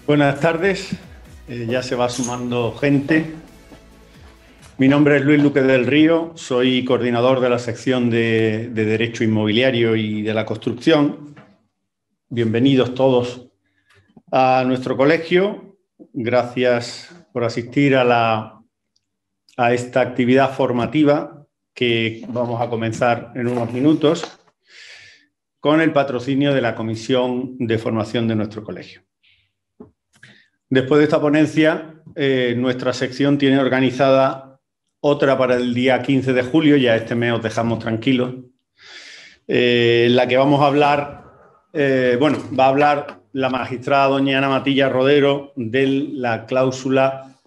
Buenas tardes, ya se va sumando gente. Mi nombre es Luis Luque del Río, soy coordinador de la sección de Derecho Inmobiliario y de la Construcción. Bienvenidos todos a nuestro colegio. Gracias por asistir a esta actividad formativa que vamos a comenzar en unos minutos con el patrocinio de la Comisión de Formación de nuestro colegio. Después de esta ponencia, nuestra sección tiene organizada otra para el día 15 de julio, ya este mes os dejamos tranquilos, en la que vamos a hablar, va a hablar la magistrada doña Ana Matilla Rodero de la cláusula,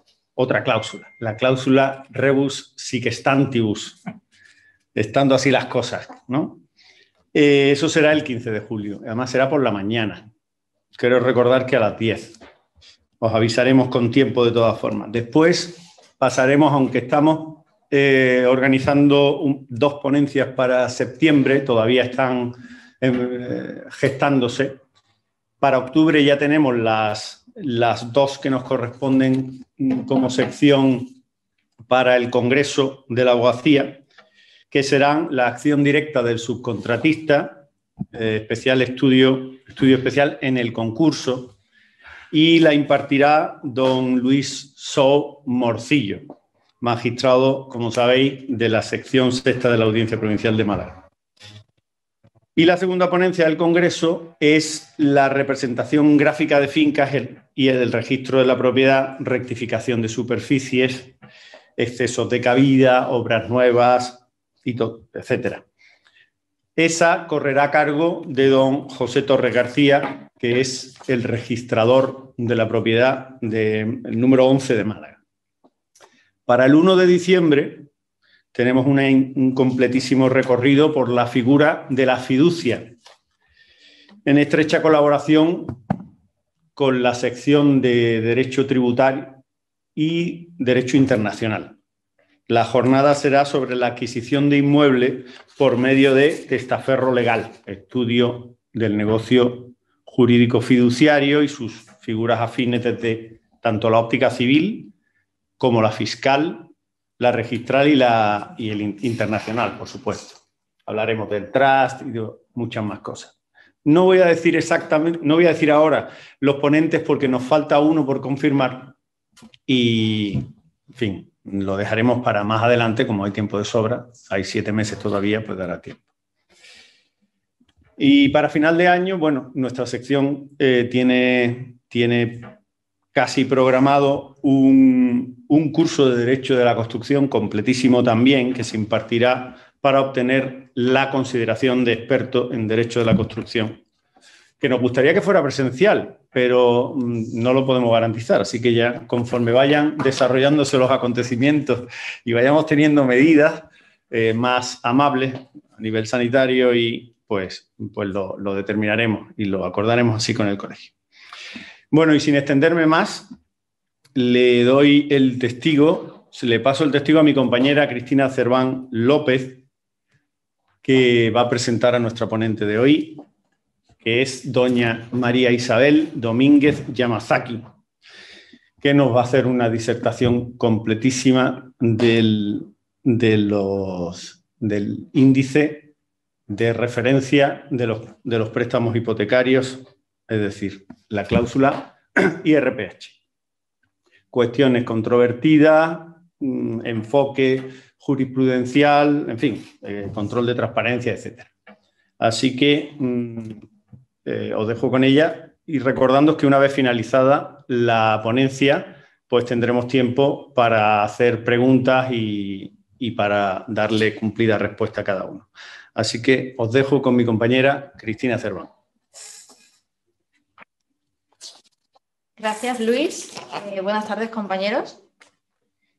la cláusula rebus sic stantibus, estando así las cosas, ¿no? Eso será el 15 de julio, además será por la mañana. Quiero recordar que a las 10. Os avisaremos con tiempo de todas formas. Después pasaremos, aunque estamos organizando dos ponencias para septiembre, todavía están gestándose. Para octubre ya tenemos las dos que nos corresponden como sección para el Congreso de la Abogacía, que serán la acción directa del subcontratista, estudio especial en el concurso, y la impartirá don Luis So Morcillo, magistrado, como sabéis, de la sección sexta de la Audiencia Provincial de Málaga. Y la segunda ponencia del Congreso es la representación gráfica de fincas y el registro de la propiedad, rectificación de superficies, excesos de cabida, obras nuevas y todo, etcétera. Esa correrá a cargo de don José Torres García, que es el registrador de la propiedad del número 11 de Málaga. Para el 1 de diciembre tenemos un completísimo recorrido por la figura de la fiducia, en estrecha colaboración con la sección de Derecho Tributario y Derecho Internacional. La jornada será sobre la adquisición de inmuebles por medio de testaferro legal, estudio del negocio jurídico fiduciario y sus figuras afines desde tanto la óptica civil como la fiscal, la registral y el internacional, por supuesto. Hablaremos del trust y de muchas más cosas. No voy a decir exactamente, no voy a decir ahora los ponentes porque nos falta uno por confirmar y, en fin, lo dejaremos para más adelante, como hay tiempo de sobra, hay 7 meses todavía, pues dará tiempo. Y para final de año, bueno, nuestra sección tiene casi programado un curso de Derecho de la Construcción completísimo también, que se impartirá para obtener la consideración de experto en Derecho de la Construcción, que nos gustaría que fuera presencial, pero no lo podemos garantizar. Así que ya conforme vayan desarrollándose los acontecimientos y vayamos teniendo medidas más amables a nivel sanitario, y pues lo determinaremos y lo acordaremos así con el colegio. Bueno, y sin extenderme más, le doy el testigo, le paso el testigo a mi compañera Cristina Cerván López, que va a presentar a nuestra ponente de hoy, que es doña María Isabel Domínguez Yamazaki, que nos va a hacer una disertación completísima del índice de referencia de los préstamos hipotecarios, es decir, la cláusula IRPH. Cuestiones controvertidas, enfoque jurisprudencial, en fin, control de transparencia, etc. Así que os dejo con ella y recordándoos que una vez finalizada la ponencia, pues tendremos tiempo para hacer preguntas y para darle cumplida respuesta a cada uno. Así que os dejo con mi compañera Cristina Cerván. Gracias, Luis. Buenas tardes, compañeros.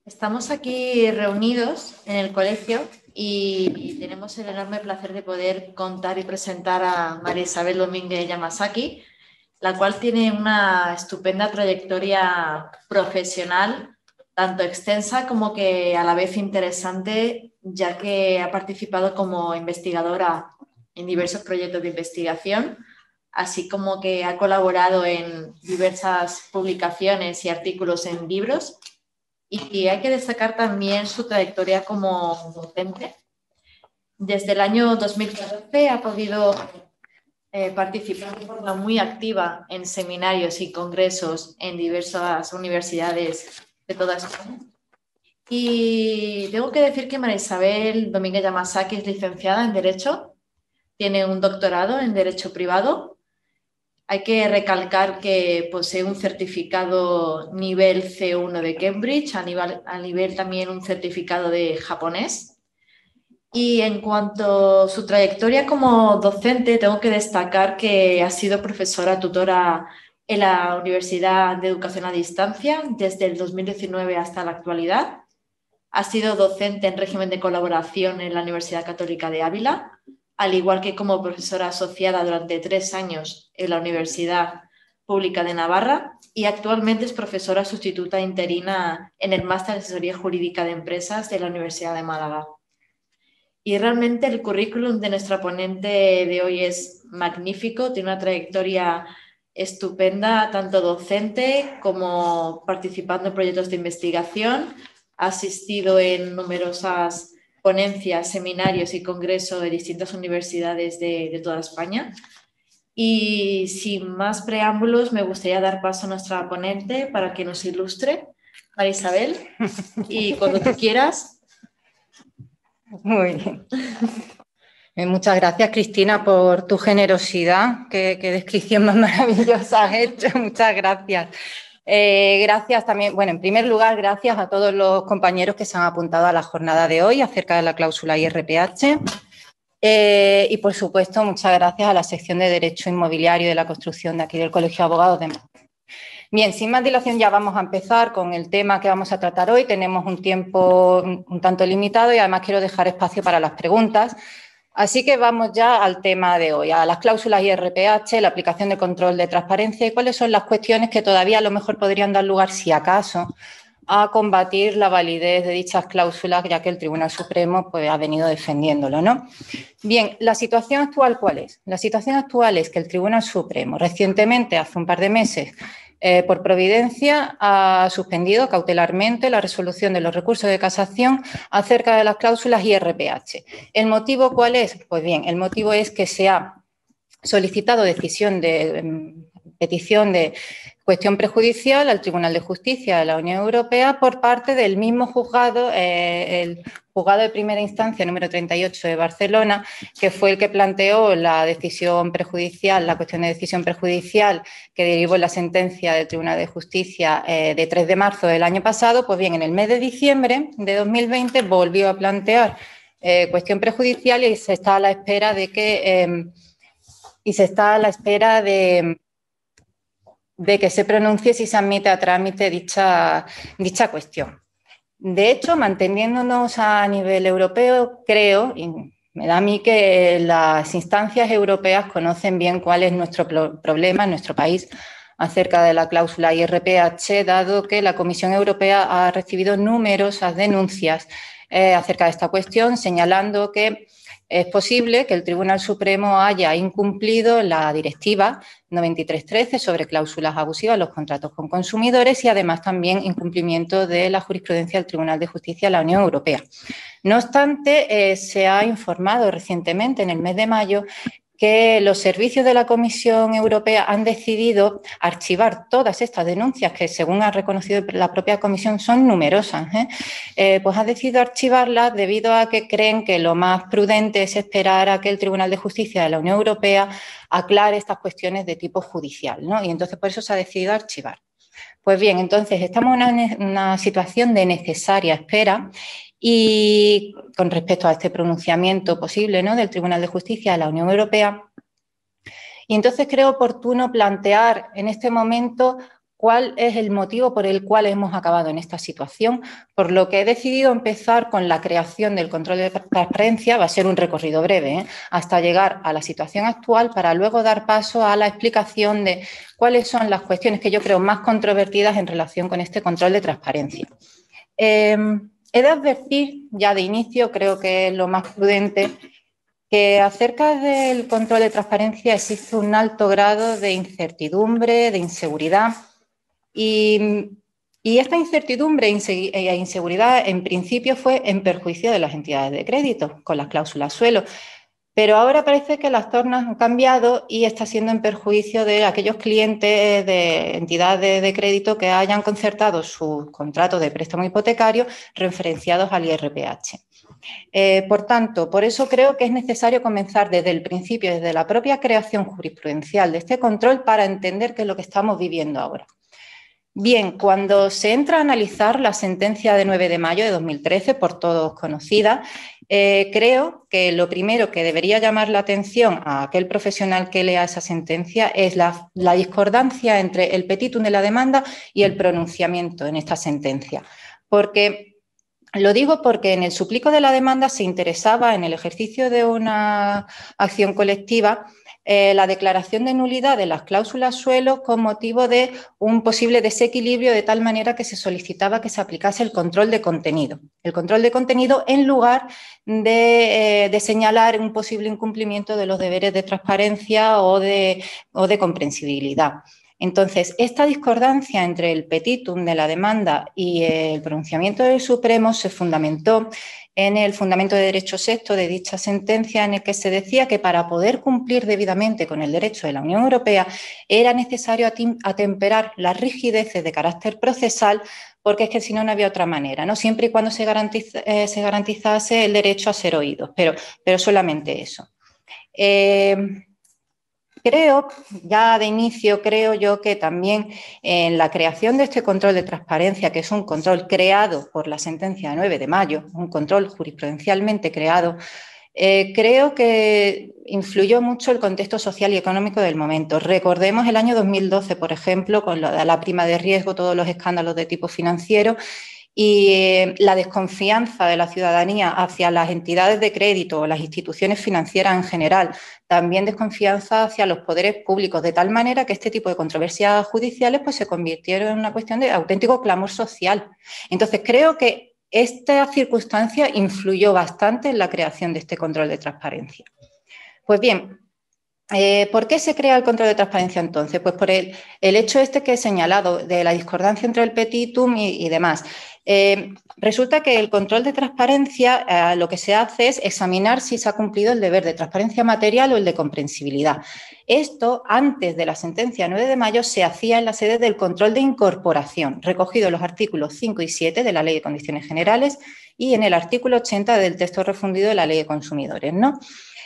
Estamos aquí reunidos en el colegio y tenemos el enorme placer de poder contar y presentar a María Isabel Domínguez Yamazaki, la cual tiene una estupenda trayectoria profesional, tanto extensa como que a la vez interesante, ya que ha participado como investigadora en diversos proyectos de investigación, así como que ha colaborado en diversas publicaciones y artículos en libros. Y hay que destacar también su trayectoria como docente. Desde el año 2014 ha podido participar de forma muy activa en seminarios y congresos en diversas universidades de toda España. Y tengo que decir que María Isabel Domínguez Yamasaki es licenciada en Derecho, tiene un doctorado en Derecho Privado. Hay que recalcar que posee un certificado nivel C1 de Cambridge, a nivel también un certificado de japonés. Y en cuanto a su trayectoria como docente, tengo que destacar que ha sido profesora tutora en la Universidad de Educación a Distancia desde el 2019 hasta la actualidad. Ha sido docente en régimen de colaboración en la Universidad Católica de Ávila, al igual que como profesora asociada durante 3 años en la Universidad Pública de Navarra, y actualmente es profesora sustituta interina en el Máster de Asesoría Jurídica de Empresas de la Universidad de Málaga. Y realmente el currículum de nuestra ponente de hoy es magnífico, tiene una trayectoria estupenda, tanto docente como participando en proyectos de investigación. Ha asistido en numerosas ponencias, seminarios y congresos de distintas universidades de toda España. Y sin más preámbulos, me gustaría dar paso a nuestra ponente para que nos ilustre. María Isabel, y cuando tú quieras. Muy bien. Muchas gracias, Cristina, por tu generosidad. Qué descripción más maravillosa has hecho. Muchas gracias. Gracias también, bueno, en primer lugar, gracias a todos los compañeros que se han apuntado a la jornada de hoy acerca de la cláusula IRPH. Y, por supuesto, muchas gracias a la sección de Derecho Inmobiliario y de la Construcción de aquí del Colegio de Abogados de Málaga. Bien, sin más dilación ya vamos a empezar con el tema que vamos a tratar hoy. Tenemos un tiempo un tanto limitado y además quiero dejar espacio para las preguntas. Así que vamos ya al tema de hoy, a las cláusulas IRPH, la aplicación de control de transparencia y cuáles son las cuestiones que todavía a lo mejor podrían dar lugar, si acaso, a combatir la validez de dichas cláusulas, ya que el Tribunal Supremo pues, ha venido defendiéndolo, ¿no? Bien, ¿la situación actual cuál es? La situación actual es que el Tribunal Supremo recientemente, hace un par de meses, por providencia, ha suspendido cautelarmente la resolución de los recursos de casación acerca de las cláusulas IRPH. ¿El motivo cuál es? Pues bien, el motivo es que se ha solicitado petición de cuestión prejudicial al Tribunal de Justicia de la Unión Europea por parte del mismo juzgado, el juzgado de primera instancia número 38 de Barcelona, que fue el que planteó la decisión prejudicial, la cuestión de decisión prejudicial que derivó en la sentencia del Tribunal de Justicia de 3 de marzo del año pasado. Pues bien, en el mes de diciembre de 2020 volvió a plantear cuestión prejudicial y se está a la espera de que que se pronuncie si se admite a trámite dicha cuestión. De hecho, manteniéndonos a nivel europeo, creo, y me da a mí que las instancias europeas conocen bien cuál es nuestro problema en nuestro país acerca de la cláusula IRPH, dado que la Comisión Europea ha recibido numerosas denuncias acerca de esta cuestión, señalando que es posible que el Tribunal Supremo haya incumplido la Directiva 93/13 sobre cláusulas abusivas en los contratos con consumidores y además también incumplimiento de la jurisprudencia del Tribunal de Justicia de la Unión Europea. No obstante, se ha informado recientemente, en el mes de mayo, que los servicios de la Comisión Europea han decidido archivar todas estas denuncias, que según ha reconocido la propia Comisión son numerosas, pues ha decidido archivarlas debido a que creen que lo más prudente es esperar a que el Tribunal de Justicia de la Unión Europea aclare estas cuestiones de tipo judicial, ¿no? Y entonces por eso se ha decidido archivar. Pues bien, entonces estamos en una situación de necesaria espera y con respecto a este pronunciamiento posible, ¿no?, del Tribunal de Justicia de la Unión Europea. Y entonces creo oportuno plantear en este momento cuál es el motivo por el cual hemos acabado en esta situación, por lo que he decidido empezar con la creación del control de transparencia. Va a ser un recorrido breve, hasta llegar a la situación actual para luego dar paso a la explicación de cuáles son las cuestiones que yo creo más controvertidas en relación con este control de transparencia. He de advertir ya de inicio, creo que es lo más prudente, que acerca del control de transparencia existe un alto grado de incertidumbre, de inseguridad y esta incertidumbre e inseguridad en principio fue en perjuicio de las entidades de crédito con las cláusulas suelo. Pero ahora parece que las tornas han cambiado y está siendo en perjuicio de aquellos clientes de entidades de crédito que hayan concertado sus contratos de préstamo hipotecario referenciados al IRPH. Por tanto, por eso creo que es necesario comenzar desde el principio, desde la propia creación jurisprudencial de este control para entender qué es lo que estamos viviendo ahora. Bien, cuando se entra a analizar la sentencia de 9 de mayo de 2013, por todos conocida, creo que lo primero que debería llamar la atención a aquel profesional que lea esa sentencia es la discordancia entre el petitum de la demanda y el pronunciamiento en esta sentencia. Lo digo porque en el suplico de la demanda se interesaba en el ejercicio de una acción colectiva la declaración de nulidad de las cláusulas suelo con motivo de un posible desequilibrio, de tal manera que se solicitaba que se aplicase el control de contenido. El control de contenido en lugar de señalar un posible incumplimiento de los deberes de transparencia o de comprensibilidad. Entonces, esta discordancia entre el petitum de la demanda y el pronunciamiento del Supremo se fundamentó en el fundamento de derecho sexto de dicha sentencia, en el que se decía que para poder cumplir debidamente con el derecho de la Unión Europea era necesario atemperar las rigideces de carácter procesal, porque es que si no, no había otra manera, ¿no? Siempre y cuando se garantizase el derecho a ser oídos, pero solamente eso. Creo, ya de inicio, creo yo que también en la creación de este control de transparencia, que es un control creado por la sentencia de 9 de mayo, un control jurisprudencialmente creado, creo que influyó mucho el contexto social y económico del momento. Recordemos el año 2012, por ejemplo, con la prima de riesgo, todos los escándalos de tipo financiero, y la desconfianza de la ciudadanía hacia las entidades de crédito o las instituciones financieras en general, también desconfianza hacia los poderes públicos, de tal manera que este tipo de controversias judiciales pues, se convirtieron en una cuestión de auténtico clamor social. Entonces, creo que esta circunstancia influyó bastante en la creación de este control de transparencia. Pues bien, ¿por qué se crea el control de transparencia entonces? Pues por el hecho este que he señalado de la discordancia entre el petitum y demás. Resulta que el control de transparencia lo que se hace es examinar si se ha cumplido el deber de transparencia material o el de comprensibilidad. Esto, antes de la sentencia 9 de mayo, se hacía en la sede del control de incorporación, recogido en los artículos 5 y 7 de la Ley de Condiciones Generales y en el artículo 80 del texto refundido de la Ley de Consumidores, ¿no?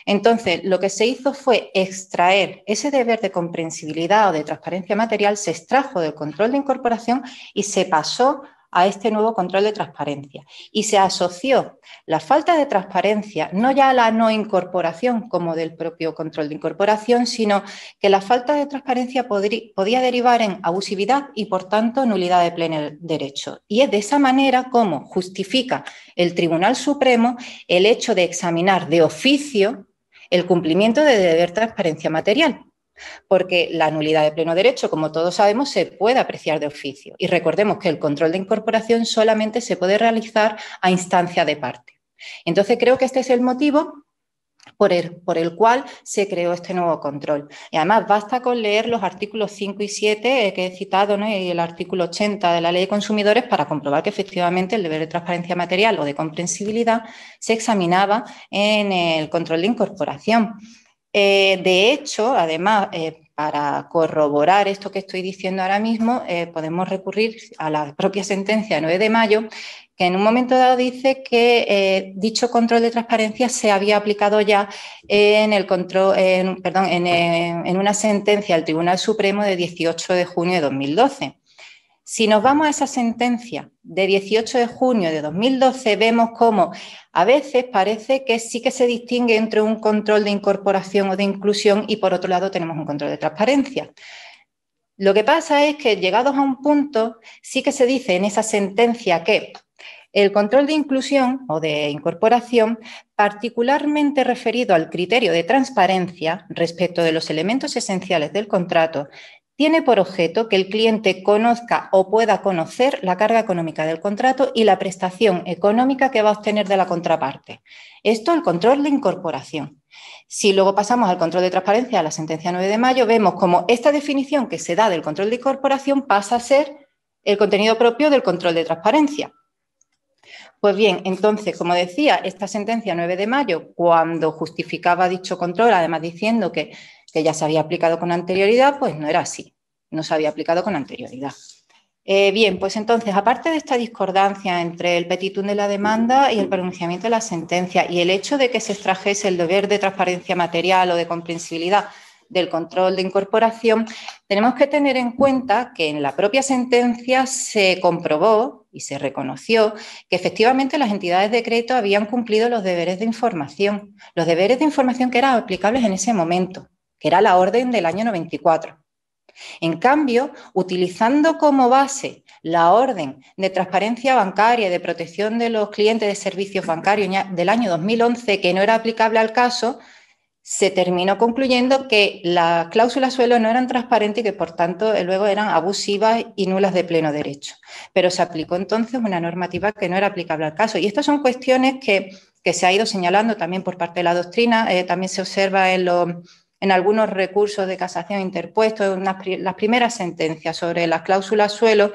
Entonces, lo que se hizo fue extraer ese deber de comprensibilidad o de transparencia material, se extrajo del control de incorporación y se pasó a este nuevo control de transparencia. Y se asoció la falta de transparencia no ya a la no incorporación como del propio control de incorporación, sino que la falta de transparencia podía derivar en abusividad y, por tanto, nulidad de pleno derecho. Y es de esa manera como justifica el Tribunal Supremo el hecho de examinar de oficio el cumplimiento de deber de transparencia material. Porque la nulidad de pleno derecho, como todos sabemos, se puede apreciar de oficio. Y recordemos que el control de incorporación solamente se puede realizar a instancia de parte. Entonces, creo que este es el motivo por el cual se creó este nuevo control. Y además, basta con leer los artículos 5 y 7 que he citado, ¿no? Y el artículo 80 de la Ley de Consumidores para comprobar que efectivamente el deber de transparencia material o de comprensibilidad se examinaba en el control de incorporación. De hecho, además, para corroborar esto que estoy diciendo ahora mismo, podemos recurrir a la propia sentencia de 9 de mayo, que en un momento dado dice que dicho control de transparencia se había aplicado ya en una sentencia del Tribunal Supremo de 18 de junio de 2012. Si nos vamos a esa sentencia de 18 de junio de 2012, vemos cómo a veces parece que sí que se distingue entre un control de incorporación o de inclusión y, por otro lado, tenemos un control de transparencia. Lo que pasa es que, llegados a un punto, sí que se dice en esa sentencia que el control de inclusión o de incorporación, particularmente referido al criterio de transparencia respecto de los elementos esenciales del contrato, tiene por objeto que el cliente conozca o pueda conocer la carga económica del contrato y la prestación económica que va a obtener de la contraparte. Esto es el control de incorporación. Si luego pasamos al control de transparencia, a la sentencia 9 de mayo, vemos cómo esta definición que se da del control de incorporación pasa a ser el contenido propio del control de transparencia. Pues bien, entonces, como decía, esta sentencia 9 de mayo, cuando justificaba dicho control, además diciendo que ya se había aplicado con anterioridad, pues no era así, no se había aplicado con anterioridad. Bien, pues entonces, aparte de esta discordancia entre el petitum de la demanda y el pronunciamiento de la sentencia y el hecho de que se extrajese el deber de transparencia material o de comprensibilidad del control de incorporación, tenemos que tener en cuenta que en la propia sentencia se comprobó y se reconoció que efectivamente las entidades de crédito habían cumplido los deberes de información que eran aplicables en ese momento, que era la orden del año 94. En cambio, utilizando como base la orden de transparencia bancaria y de protección de los clientes de servicios bancarios del año 2011, que no era aplicable al caso, se terminó concluyendo que las cláusulas suelo no eran transparentes y que, por tanto, luego eran abusivas y nulas de pleno derecho. Pero se aplicó entonces una normativa que no era aplicable al caso. Y estas son cuestiones que se ha ido señalando también por parte de la doctrina, también se observa en algunos recursos de casación interpuestos, en las primeras sentencias sobre las cláusulas suelo,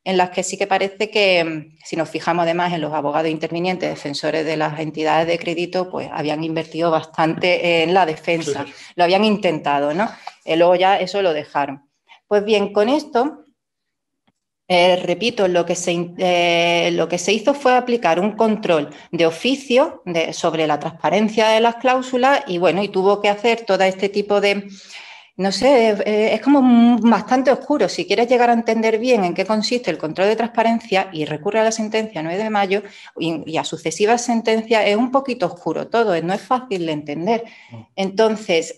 en las que sí que parece que, si nos fijamos además en los abogados intervinientes, defensores de las entidades de crédito, pues habían invertido bastante en la defensa, lo habían intentado, ¿no? Luego ya eso lo dejaron. Pues bien, con esto, repito, lo que se hizo fue aplicar un control de oficio sobre la transparencia de las cláusulas y, bueno, y tuvo que hacer todo este tipo de... No sé, es como bastante oscuro. Si quieres llegar a entender bien en qué consiste el control de transparencia y recurre a la sentencia 9 de mayo y a sucesivas sentencias, es un poquito oscuro todo, no es fácil de entender. Entonces,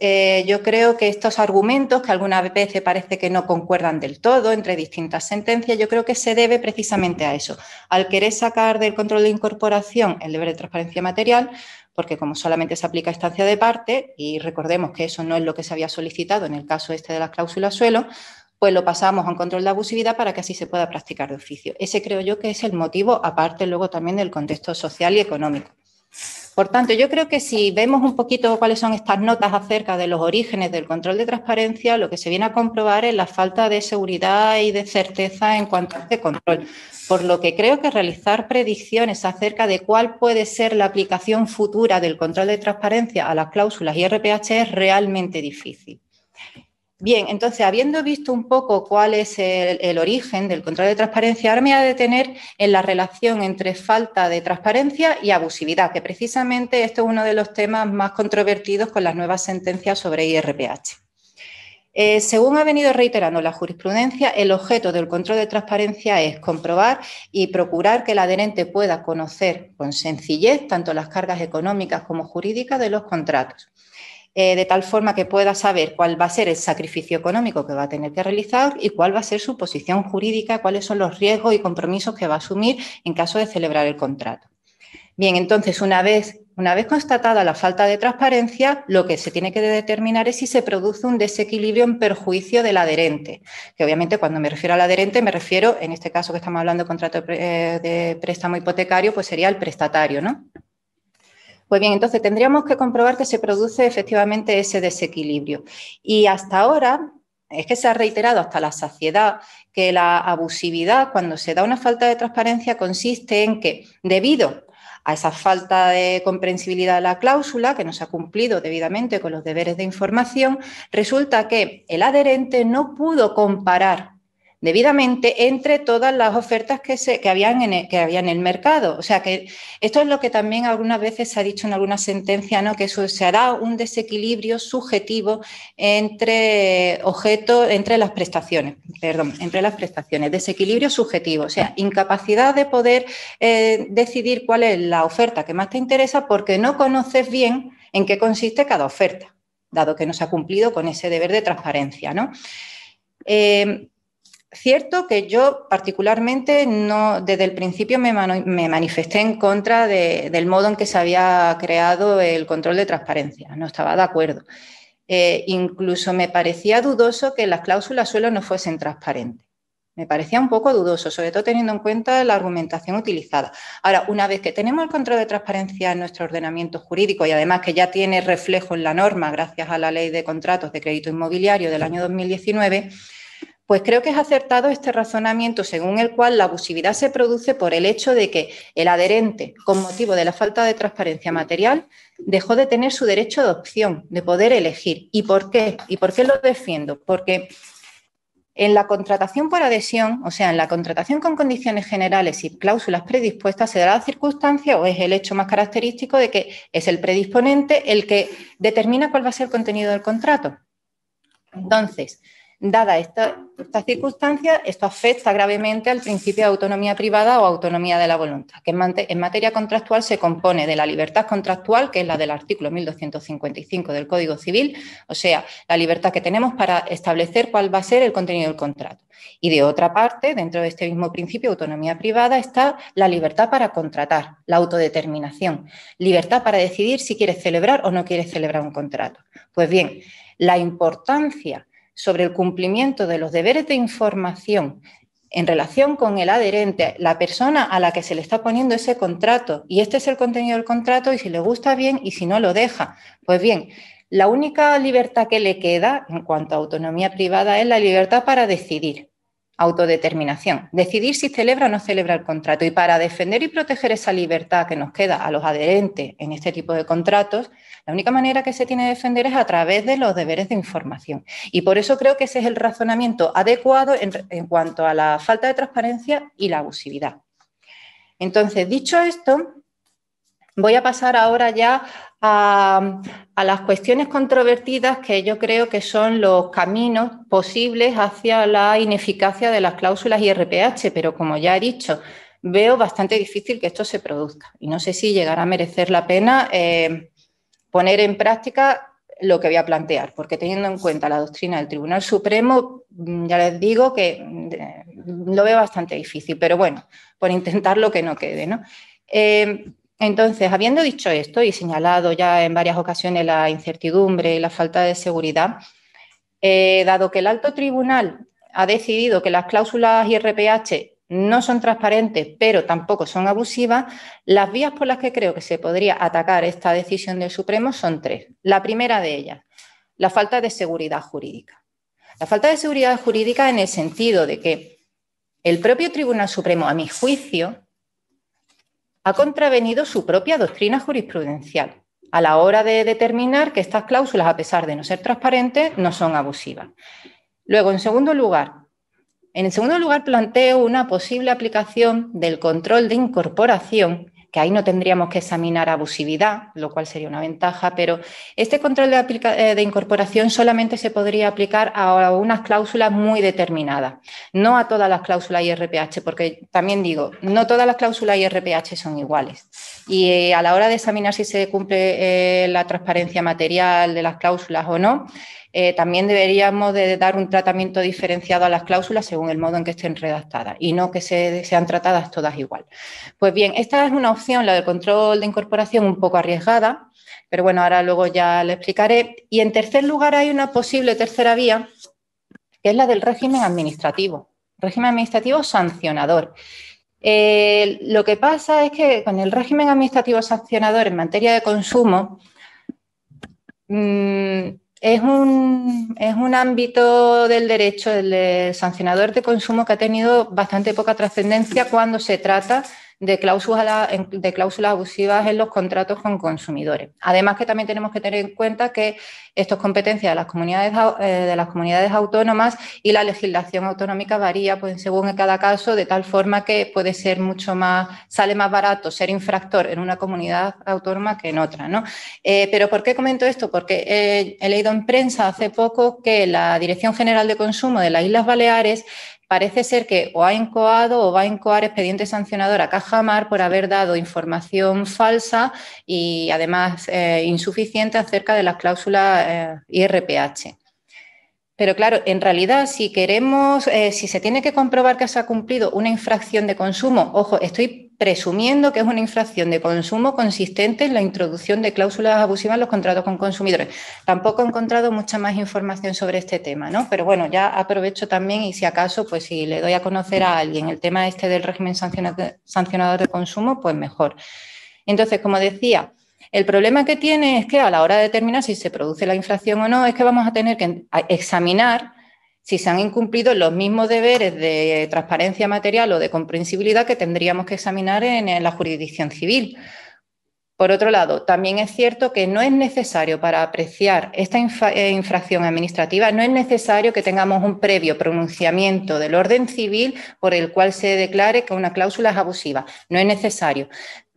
yo creo que estos argumentos, que algunas veces parece que no concuerdan del todo entre distintas sentencias, yo creo que se debe precisamente a eso, al querer sacar del control de incorporación el deber de transparencia material, porque como solamente se aplica a instancia de parte, y recordemos que eso no es lo que se había solicitado en el caso este de las cláusulas suelo, pues lo pasamos a un control de abusividad para que así se pueda practicar de oficio. Ese creo yo que es el motivo, aparte luego también del contexto social y económico. Por tanto, yo creo que si vemos un poquito cuáles son estas notas acerca de los orígenes del control de transparencia, lo que se viene a comprobar es la falta de seguridad y de certeza en cuanto a este control. Por lo que creo que realizar predicciones acerca de cuál puede ser la aplicación futura del control de transparencia a las cláusulas IRPH es realmente difícil. Bien, entonces, habiendo visto un poco cuál es el origen del control de transparencia, ahora me voy a detener en la relación entre falta de transparencia y abusividad, que precisamente esto es uno de los temas más controvertidos con las nuevas sentencias sobre IRPH. Según ha venido reiterando la jurisprudencia, el objeto del control de transparencia es comprobar y procurar que el adherente pueda conocer con sencillez tanto las cargas económicas como jurídicas de los contratos, de tal forma que pueda saber cuál va a ser el sacrificio económico que va a tener que realizar y cuál va a ser su posición jurídica, cuáles son los riesgos y compromisos que va a asumir en caso de celebrar el contrato. Bien, entonces, una vez constatada la falta de transparencia, lo que se tiene que determinar es si se produce un desequilibrio en perjuicio del adherente, que obviamente cuando me refiero al adherente me refiero, en este caso que estamos hablando de contrato de préstamo hipotecario, pues sería el prestatario, ¿no? Pues bien, entonces tendríamos que comprobar que se produce efectivamente ese desequilibrio. Y hasta ahora es que se ha reiterado hasta la saciedad que la abusividad, cuando se da una falta de transparencia, consiste en que, debido a esa falta de comprensibilidad de la cláusula, que no se ha cumplido debidamente con los deberes de información, resulta que el adherente no pudo comparar debidamente entre todas las ofertas que había en el mercado. O sea, que esto es lo que también algunas veces se ha dicho en alguna sentencia, ¿no? Que eso se hará un desequilibrio subjetivo entre las prestaciones, desequilibrio subjetivo, o sea, incapacidad de poder decidir cuál es la oferta que más te interesa porque no conoces bien en qué consiste cada oferta, dado que no se ha cumplido con ese deber de transparencia, ¿no? Cierto que yo particularmente desde el principio me manifesté en contra del modo en que se había creado el control de transparencia, no estaba de acuerdo. incluso me parecía dudoso que las cláusulas suelo no fuesen transparentes. Me parecía un poco dudoso, sobre todo teniendo en cuenta la argumentación utilizada. Ahora, una vez que tenemos el control de transparencia en nuestro ordenamiento jurídico y además que ya tiene reflejo en la norma gracias a la Ley de Contratos de Crédito Inmobiliario del año 2019, pues creo que es acertado este razonamiento según el cual la abusividad se produce por el hecho de que el adherente, con motivo de la falta de transparencia material, dejó de tener su derecho de opción, de poder elegir. ¿Y por qué? ¿Y por qué lo defiendo? Porque en la contratación por adhesión, o sea, en la contratación con condiciones generales y cláusulas predispuestas, se da la circunstancia o es el hecho más característico de que es el predisponente el que determina cuál va a ser el contenido del contrato. Entonces, dada esta circunstancia, esto afecta gravemente al principio de autonomía privada o autonomía de la voluntad, que en materia contractual se compone de la libertad contractual, que es la del artículo 1255 del Código Civil, o sea, la libertad que tenemos para establecer cuál va a ser el contenido del contrato. Y de otra parte, dentro de este mismo principio de autonomía privada, está la libertad para contratar, la autodeterminación, libertad para decidir si quieres celebrar o no quieres celebrar un contrato. Pues bien, la importancia sobre el cumplimiento de los deberes de información en relación con el adherente, la persona a la que se le está poniendo ese contrato, y este es el contenido del contrato, y si le gusta bien y si no lo deja. Pues bien, la única libertad que le queda en cuanto a autonomía privada es la libertad para decidir, autodeterminación, decidir si celebra o no celebra el contrato. Y para defender y proteger esa libertad que nos queda a los adherentes en este tipo de contratos, la única manera que se tiene de defender es a través de los deberes de información. Y por eso creo que ese es el razonamiento adecuado en cuanto a la falta de transparencia y la abusividad. Entonces, dicho esto, voy a pasar ahora ya a las cuestiones controvertidas que yo creo que son los caminos posibles hacia la ineficacia de las cláusulas IRPH, pero como ya he dicho, veo bastante difícil que esto se produzca y no sé si llegará a merecer la pena poner en práctica lo que voy a plantear, porque teniendo en cuenta la doctrina del Tribunal Supremo, ya les digo que lo veo bastante difícil, pero bueno, por intentarlo que no quede, ¿no? Entonces, habiendo dicho esto y señalado ya en varias ocasiones la incertidumbre y la falta de seguridad, dado que el alto tribunal ha decidido que las cláusulas IRPH no son transparentes, pero tampoco son abusivas, las vías por las que creo que se podría atacar esta decisión del Supremo son tres. La primera de ellas, la falta de seguridad jurídica. La falta de seguridad jurídica en el sentido de que el propio Tribunal Supremo, a mi juicio, ha contravenido su propia doctrina jurisprudencial a la hora de determinar que estas cláusulas, a pesar de no ser transparentes, no son abusivas. Luego, en segundo lugar, planteo una posible aplicación del control de incorporación, que ahí no tendríamos que examinar abusividad, lo cual sería una ventaja, pero este control de incorporación solamente se podría aplicar a unas cláusulas muy determinadas, no a todas las cláusulas IRPH, porque también digo, no todas las cláusulas IRPH son iguales. Y a la hora de examinar si se cumple la transparencia material de las cláusulas o no, también deberíamos de dar un tratamiento diferenciado a las cláusulas según el modo en que estén redactadas y no que sean tratadas todas igual. Pues bien, esta es una opción, la del control de incorporación, un poco arriesgada, pero bueno, ahora luego ya le explicaré. Y en tercer lugar hay una posible tercera vía, que es la del régimen administrativo sancionador. Lo que pasa es que con el régimen administrativo sancionador en materia de consumo, es un ámbito del derecho, el sancionador de consumo, que ha tenido bastante poca trascendencia cuando se trata de cláusulas abusivas en los contratos con consumidores. Además, que también tenemos que tener en cuenta que esto es competencia de las comunidades autónomas y la legislación autonómica varía pues, según en cada caso, de tal forma que puede ser sale más barato ser infractor en una comunidad autónoma que en otra, ¿no? Pero ¿por qué comento esto? Porque he leído en prensa hace poco que la Dirección General de Consumo de las Islas Baleares parece ser que o ha incoado o va a incoar expediente sancionador a Caja Mar por haber dado información falsa y además insuficiente acerca de las cláusulas IRPH. Pero claro, en realidad, si se tiene que comprobar que se ha cumplido una infracción de consumo, ojo, estoy presumiendo que es una infracción de consumo consistente en la introducción de cláusulas abusivas en los contratos con consumidores. Tampoco he encontrado mucha más información sobre este tema, ¿no? Pero bueno, ya aprovecho también y si acaso, pues si le doy a conocer a alguien el tema este del régimen sancionador de consumo, pues mejor. Entonces, como decía, el problema que tiene es que a la hora de determinar si se produce la infracción o no, es que vamos a tener que examinar si se han incumplido los mismos deberes de transparencia material o de comprensibilidad que tendríamos que examinar en la jurisdicción civil. Por otro lado, también es cierto que no es necesario para apreciar esta infracción administrativa, no es necesario que tengamos un previo pronunciamiento del orden civil por el cual se declare que una cláusula es abusiva. No es necesario.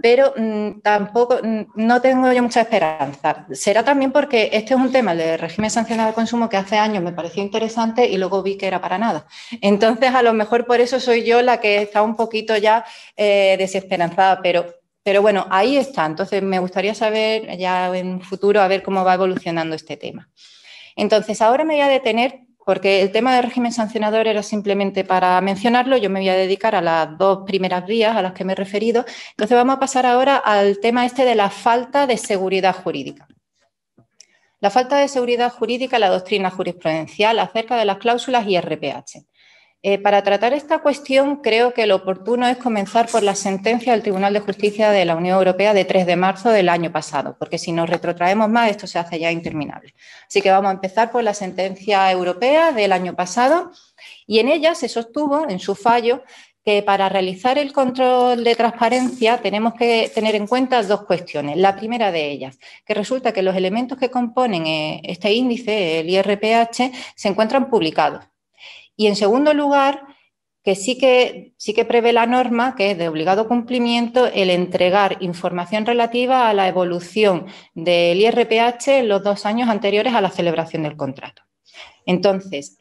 Pero tampoco, no tengo yo mucha esperanza. Será también porque este es un tema del régimen sancionado de consumo que hace años me pareció interesante y luego vi que era para nada. Entonces, a lo mejor por eso soy yo la que está un poquito ya desesperanzada, pero bueno, ahí está. Entonces, me gustaría saber ya en futuro a ver cómo va evolucionando este tema. Entonces, ahora me voy a detener, porque el tema del régimen sancionador era simplemente para mencionarlo. Yo me voy a dedicar a las dos primeras vías a las que me he referido. Entonces, vamos a pasar ahora al tema este de la falta de seguridad jurídica. La falta de seguridad jurídica, la doctrina jurisprudencial acerca de las cláusulas IRPH. Para tratar esta cuestión, creo que lo oportuno es comenzar por la sentencia del Tribunal de Justicia de la Unión Europea de 3 de marzo del año pasado, porque si nos retrotraemos más, esto se hace ya interminable. Así que vamos a empezar por la sentencia europea del año pasado, y en ella se sostuvo, en su fallo, que para realizar el control de transparencia tenemos que tener en cuenta dos cuestiones. La primera de ellas, que resulta que los elementos que componen este índice, el IRPH, se encuentran publicados. Y en segundo lugar, que sí que prevé la norma, que es de obligado cumplimiento, el entregar información relativa a la evolución del IRPH en los 2 años anteriores a la celebración del contrato. Entonces,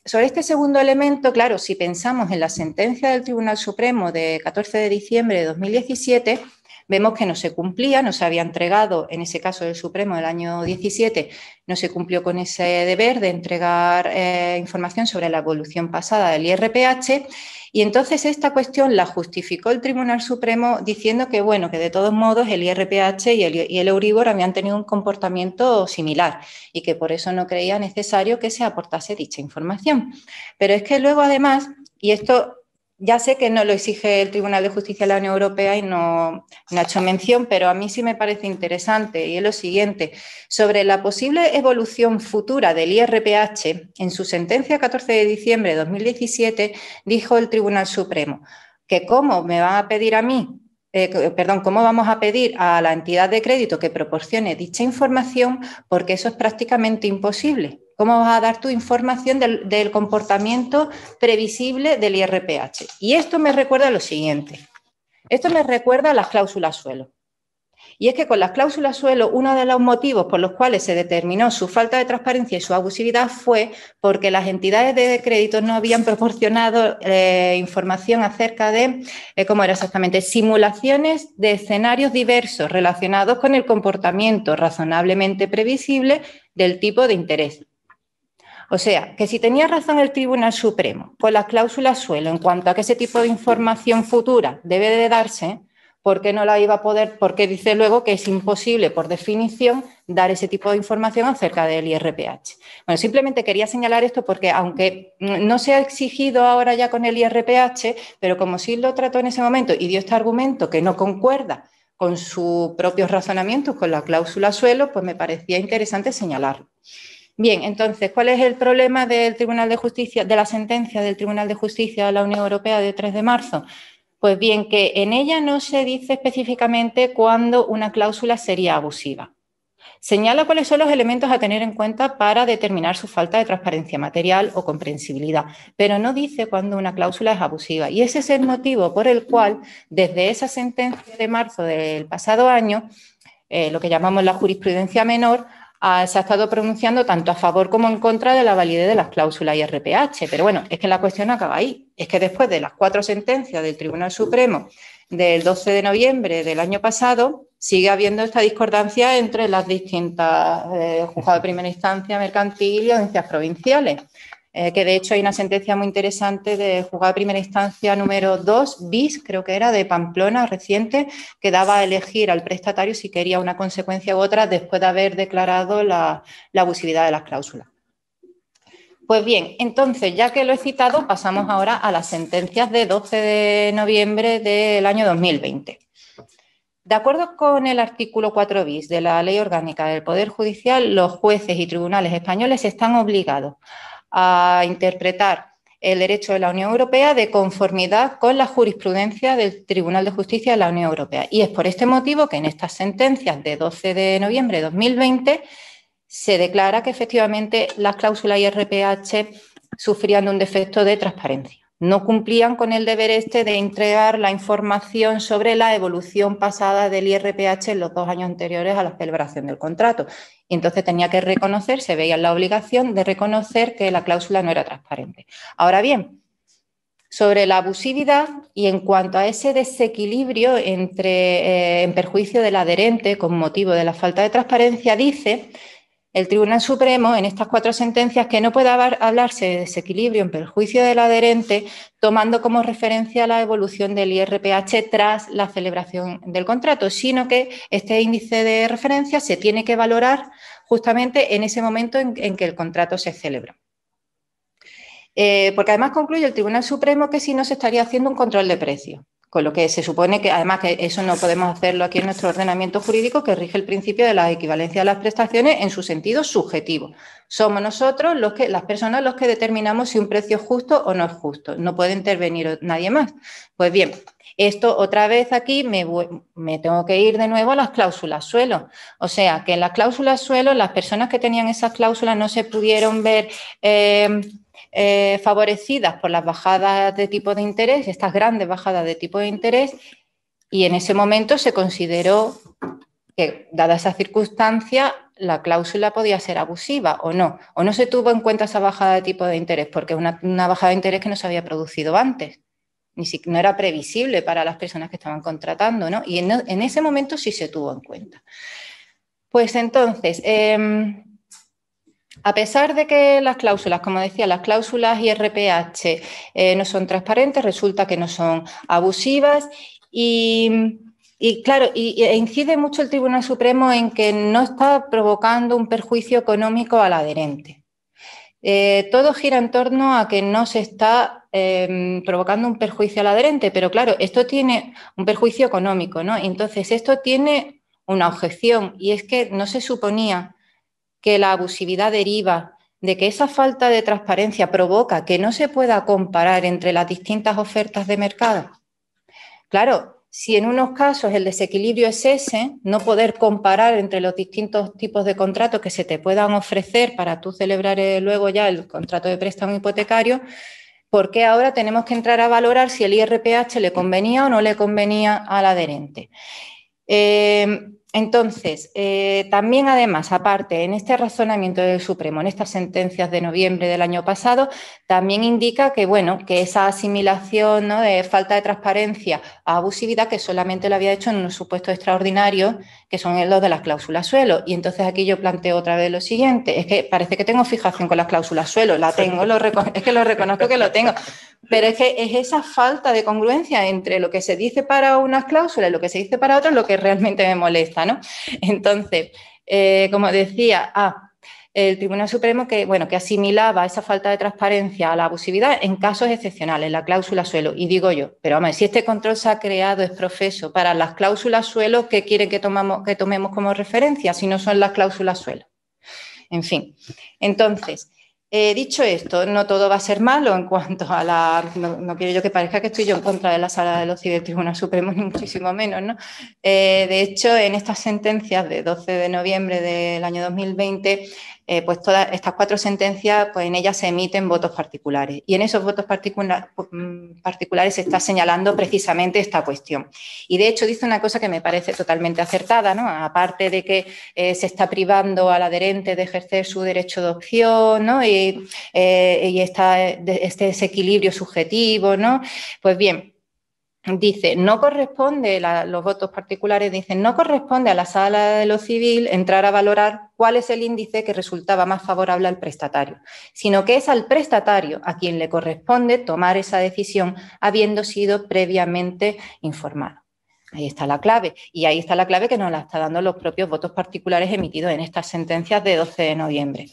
sobre este segundo elemento, claro, si pensamos en la sentencia del Tribunal Supremo de 14 de diciembre de 2017, vemos que no se cumplía, no se había entregado, en ese caso del Supremo del año 17, no se cumplió con ese deber de entregar información sobre la evolución pasada del IRPH, y entonces esta cuestión la justificó el Tribunal Supremo diciendo que, bueno, que de todos modos el IRPH y el Euribor habían tenido un comportamiento similar y que por eso no creía necesario que se aportase dicha información. Pero es que luego, además, y esto ya sé que no lo exige el Tribunal de Justicia de la Unión Europea y no ha hecho mención, pero a mí sí me parece interesante, y es lo siguiente. Sobre la posible evolución futura del IRPH, en su sentencia 14 de diciembre de 2017, dijo el Tribunal Supremo que cómo me van a pedir a mí, cómo vamos a pedir a la entidad de crédito que proporcione dicha información, porque eso es prácticamente imposible. ¿Cómo vas a dar tu información del comportamiento previsible del IRPH? Y esto me recuerda a lo siguiente. Esto me recuerda a las cláusulas suelo. Y es que con las cláusulas suelo, uno de los motivos por los cuales se determinó su falta de transparencia y su abusividad fue porque las entidades de crédito no habían proporcionado información acerca de, ¿cómo era exactamente?, simulaciones de escenarios diversos relacionados con el comportamiento razonablemente previsible del tipo de interés. O sea, que si tenía razón el Tribunal Supremo con las cláusulas suelo en cuanto a que ese tipo de información futura debe de darse, ¿por qué no la iba a poder? Porque dice luego que es imposible, por definición, dar ese tipo de información acerca del IRPH. Bueno, simplemente quería señalar esto porque, aunque no se ha exigido ahora ya con el IRPH, pero como sí lo trató en ese momento y dio este argumento que no concuerda con sus propios razonamientos, con la cláusula suelo, pues me parecía interesante señalarlo. Bien, entonces, ¿cuál es el problema del Tribunal de Justicia, de la sentencia del Tribunal de Justicia de la Unión Europea de 3 de marzo? Pues bien, que en ella no se dice específicamente cuándo una cláusula sería abusiva. Señala cuáles son los elementos a tener en cuenta para determinar su falta de transparencia material o comprensibilidad, pero no dice cuándo una cláusula es abusiva. Y ese es el motivo por el cual, desde esa sentencia de marzo del pasado año, lo que llamamos la jurisprudencia menor, se ha estado pronunciando tanto a favor como en contra de la validez de las cláusulas IRPH. Pero bueno, es que la cuestión acaba ahí. Es que después de las 4 sentencias del Tribunal Supremo del 12 de noviembre del año pasado, sigue habiendo esta discordancia entre las distintas juzgados de primera instancia, mercantil y audiencias provinciales. que de hecho hay una sentencia muy interesante de juzgado de primera instancia número 2, bis, creo que era, de Pamplona, reciente, que daba a elegir al prestatario si quería una consecuencia u otra después de haber declarado la abusividad de las cláusulas. Pues bien, entonces, ya que lo he citado, pasamos ahora a las sentencias de 12 de noviembre del año 2020. De acuerdo con el artículo 4 bis de la Ley Orgánica del Poder Judicial, los jueces y tribunales españoles están obligados a interpretar el derecho de la Unión Europea de conformidad con la jurisprudencia del Tribunal de Justicia de la Unión Europea. Y es por este motivo que en estas sentencias de 12 de noviembre de 2020 se declara que efectivamente las cláusulas IRPH sufrían de un defecto de transparencia. No cumplían con el deber de entregar la información sobre la evolución pasada del IRPH en los 2 años anteriores a la celebración del contrato. Y entonces tenía que reconocer, se veía la obligación de reconocer que la cláusula no era transparente. Ahora bien, sobre la abusividad y en cuanto a ese desequilibrio en perjuicio del adherente con motivo de la falta de transparencia, dice el Tribunal Supremo, en estas 4 sentencias, que no puede hablarse de desequilibrio en perjuicio del adherente tomando como referencia la evolución del IRPH tras la celebración del contrato, sino que este índice de referencia se tiene que valorar justamente en ese momento en que el contrato se celebra. Porque además concluye el Tribunal Supremo que si no se estaría haciendo un control de precios. Con lo que se supone que, además, que eso no podemos hacerlo aquí en nuestro ordenamiento jurídico, que rige el principio de la equivalencia de las prestaciones en su sentido subjetivo. Somos nosotros, las personas, los que determinamos si un precio es justo o no es justo. No puede intervenir nadie más. Pues bien, esto otra vez aquí me tengo que ir de nuevo a las cláusulas suelo. O sea, que en las cláusulas suelo las personas que tenían esas cláusulas no se pudieron ver favorecidas por las bajadas de tipo de interés, estas grandes bajadas de tipo de interés, y en ese momento se consideró que, dada esa circunstancia, la cláusula podía ser abusiva o no se tuvo en cuenta esa bajada de tipo de interés, porque es una bajada de interés que no se había producido antes, no era previsible para las personas que estaban contratando, ¿no? Y en ese momento sí se tuvo en cuenta. Pues entonces, a pesar de que las cláusulas, como decía, las cláusulas IRPH no son transparentes, resulta que no son abusivas y claro, incide mucho el Tribunal Supremo en que no está provocando un perjuicio económico al adherente. Todo gira en torno a que no se está provocando un perjuicio al adherente, pero claro, esto tiene un perjuicio económico, ¿no? Entonces, esto tiene una objeción y es que no se suponía que la abusividad deriva de que esa falta de transparencia provoca que no se pueda comparar entre las distintas ofertas de mercado. Claro, si en unos casos el desequilibrio es ese, no poder comparar entre los distintos tipos de contratos que se te puedan ofrecer para tú celebrar luego ya el contrato de préstamo hipotecario, ¿por qué ahora tenemos que entrar a valorar si el IRPH le convenía o no le convenía al adherente? Entonces, también además, aparte, en este razonamiento del Supremo, en estas sentencias de noviembre del año pasado, también indica que, bueno, que esa asimilación, ¿no?, de falta de transparencia a abusividad, que solamente lo había hecho en unos supuestos extraordinarios, que son los de las cláusulas suelo. Y entonces aquí yo planteo otra vez lo siguiente, es que parece que tengo fijación con las cláusulas suelo, la tengo, es que lo reconozco que lo tengo, pero es que es esa falta de congruencia entre lo que se dice para unas cláusulas y lo que se dice para otras lo que realmente me molesta, ¿no? Entonces, como decía, el Tribunal Supremo que asimilaba esa falta de transparencia a la abusividad en casos excepcionales, la cláusula suelo. Y digo yo, pero vamos, si este control se ha creado es profeso para las cláusulas suelo, ¿qué quieren que tomemos como referencia si no son las cláusulas suelo? En fin, entonces, dicho esto, no todo va a ser malo en cuanto a no quiero yo que parezca que estoy yo en contra de la Sala de los del Tribunal Supremo, ni muchísimo menos, ¿no? De hecho, en estas sentencias de 12 de noviembre del año 2020, pues todas estas 4 sentencias, pues en ellas se emiten votos particulares. Y en esos votos particulares se está señalando precisamente esta cuestión. Y de hecho dice una cosa que me parece totalmente acertada, ¿no? Aparte de que se está privando al adherente de ejercer su derecho de opción, ¿no? Y este desequilibrio subjetivo, ¿no? Pues bien, dice, no corresponde, los votos particulares dicen, no corresponde a la Sala de lo Civil entrar a valorar cuál es el índice que resultaba más favorable al prestatario, sino que es al prestatario a quien le corresponde tomar esa decisión habiendo sido previamente informado. Ahí está la clave, y ahí está la clave que nos la está dando los propios votos particulares emitidos en estas sentencias de 12 de noviembre.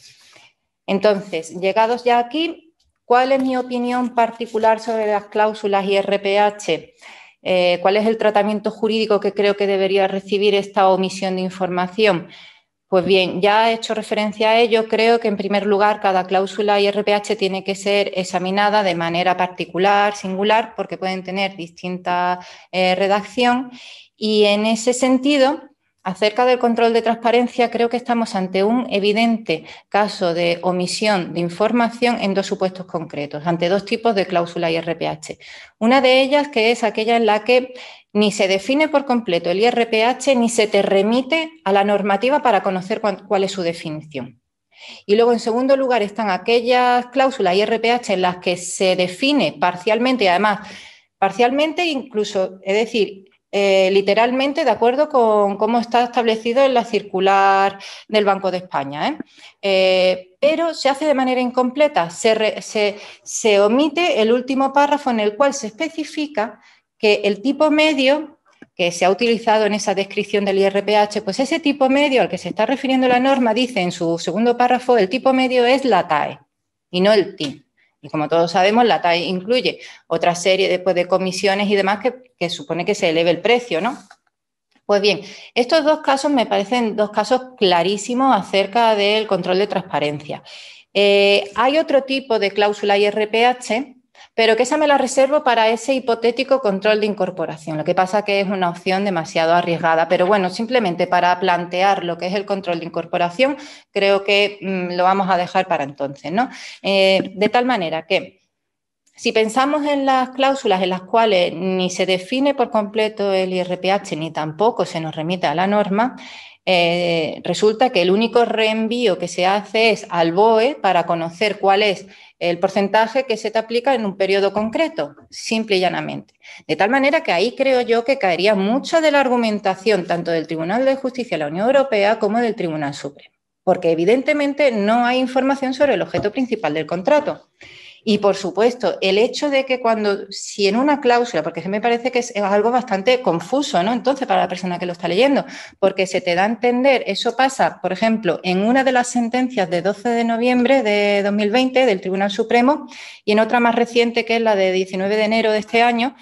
Entonces, llegados ya aquí, ¿cuál es mi opinión particular sobre las cláusulas IRPH? ¿Cuál es el tratamiento jurídico que creo que debería recibir esta omisión de información? Pues bien, ya he hecho referencia a ello. Creo que, en primer lugar, cada cláusula IRPH tiene que ser examinada de manera particular, singular, porque pueden tener distinta redacción. Y en ese sentido, acerca del control de transparencia, creo que estamos ante un evidente caso de omisión de información en dos supuestos concretos, ante dos tipos de cláusula IRPH. Una de ellas, que es aquella en la que ni se define por completo el IRPH ni se te remite a la normativa para conocer cuál es su definición. Y luego, en segundo lugar, están aquellas cláusulas IRPH en las que se define parcialmente, y además parcialmente incluso, es decir, literalmente de acuerdo con cómo está establecido en la circular del Banco de España, pero se hace de manera incompleta, se omite el último párrafo en el cual se especifica que el tipo medio que se ha utilizado en esa descripción del IRPH, pues ese tipo medio al que se está refiriendo la norma dice en su segundo párrafo, el tipo medio es la TAE y no el TIN. Y como todos sabemos, la TAE incluye otra serie de comisiones y demás que supone que se eleve el precio, ¿no? Pues bien, estos dos casos me parecen dos casos clarísimos acerca del control de transparencia. Hay otro tipo de cláusula IRPH, pero que esa me la reservo para ese hipotético control de incorporación. Lo que pasa que es una opción demasiado arriesgada, pero bueno, simplemente para plantear lo que es el control de incorporación, creo que lo vamos a dejar para entonces, ¿no? De tal manera que si pensamos en las cláusulas en las cuales ni se define por completo el IRPH ni tampoco se nos remite a la norma, resulta que el único reenvío que se hace es al BOE para conocer cuál es el porcentaje que se te aplica en un periodo concreto, simple y llanamente. De tal manera que ahí creo yo que caería mucha de la argumentación tanto del Tribunal de Justicia de la Unión Europea como del Tribunal Supremo, porque evidentemente no hay información sobre el objeto principal del contrato. Y, por supuesto, el hecho de que si en una cláusula, porque me parece que es algo bastante confuso, ¿no? Entonces, para la persona que lo está leyendo, porque se te da a entender, eso pasa, por ejemplo, en una de las sentencias de 12 de noviembre de 2020 del Tribunal Supremo y en otra más reciente, que es la de 19 de enero de este año,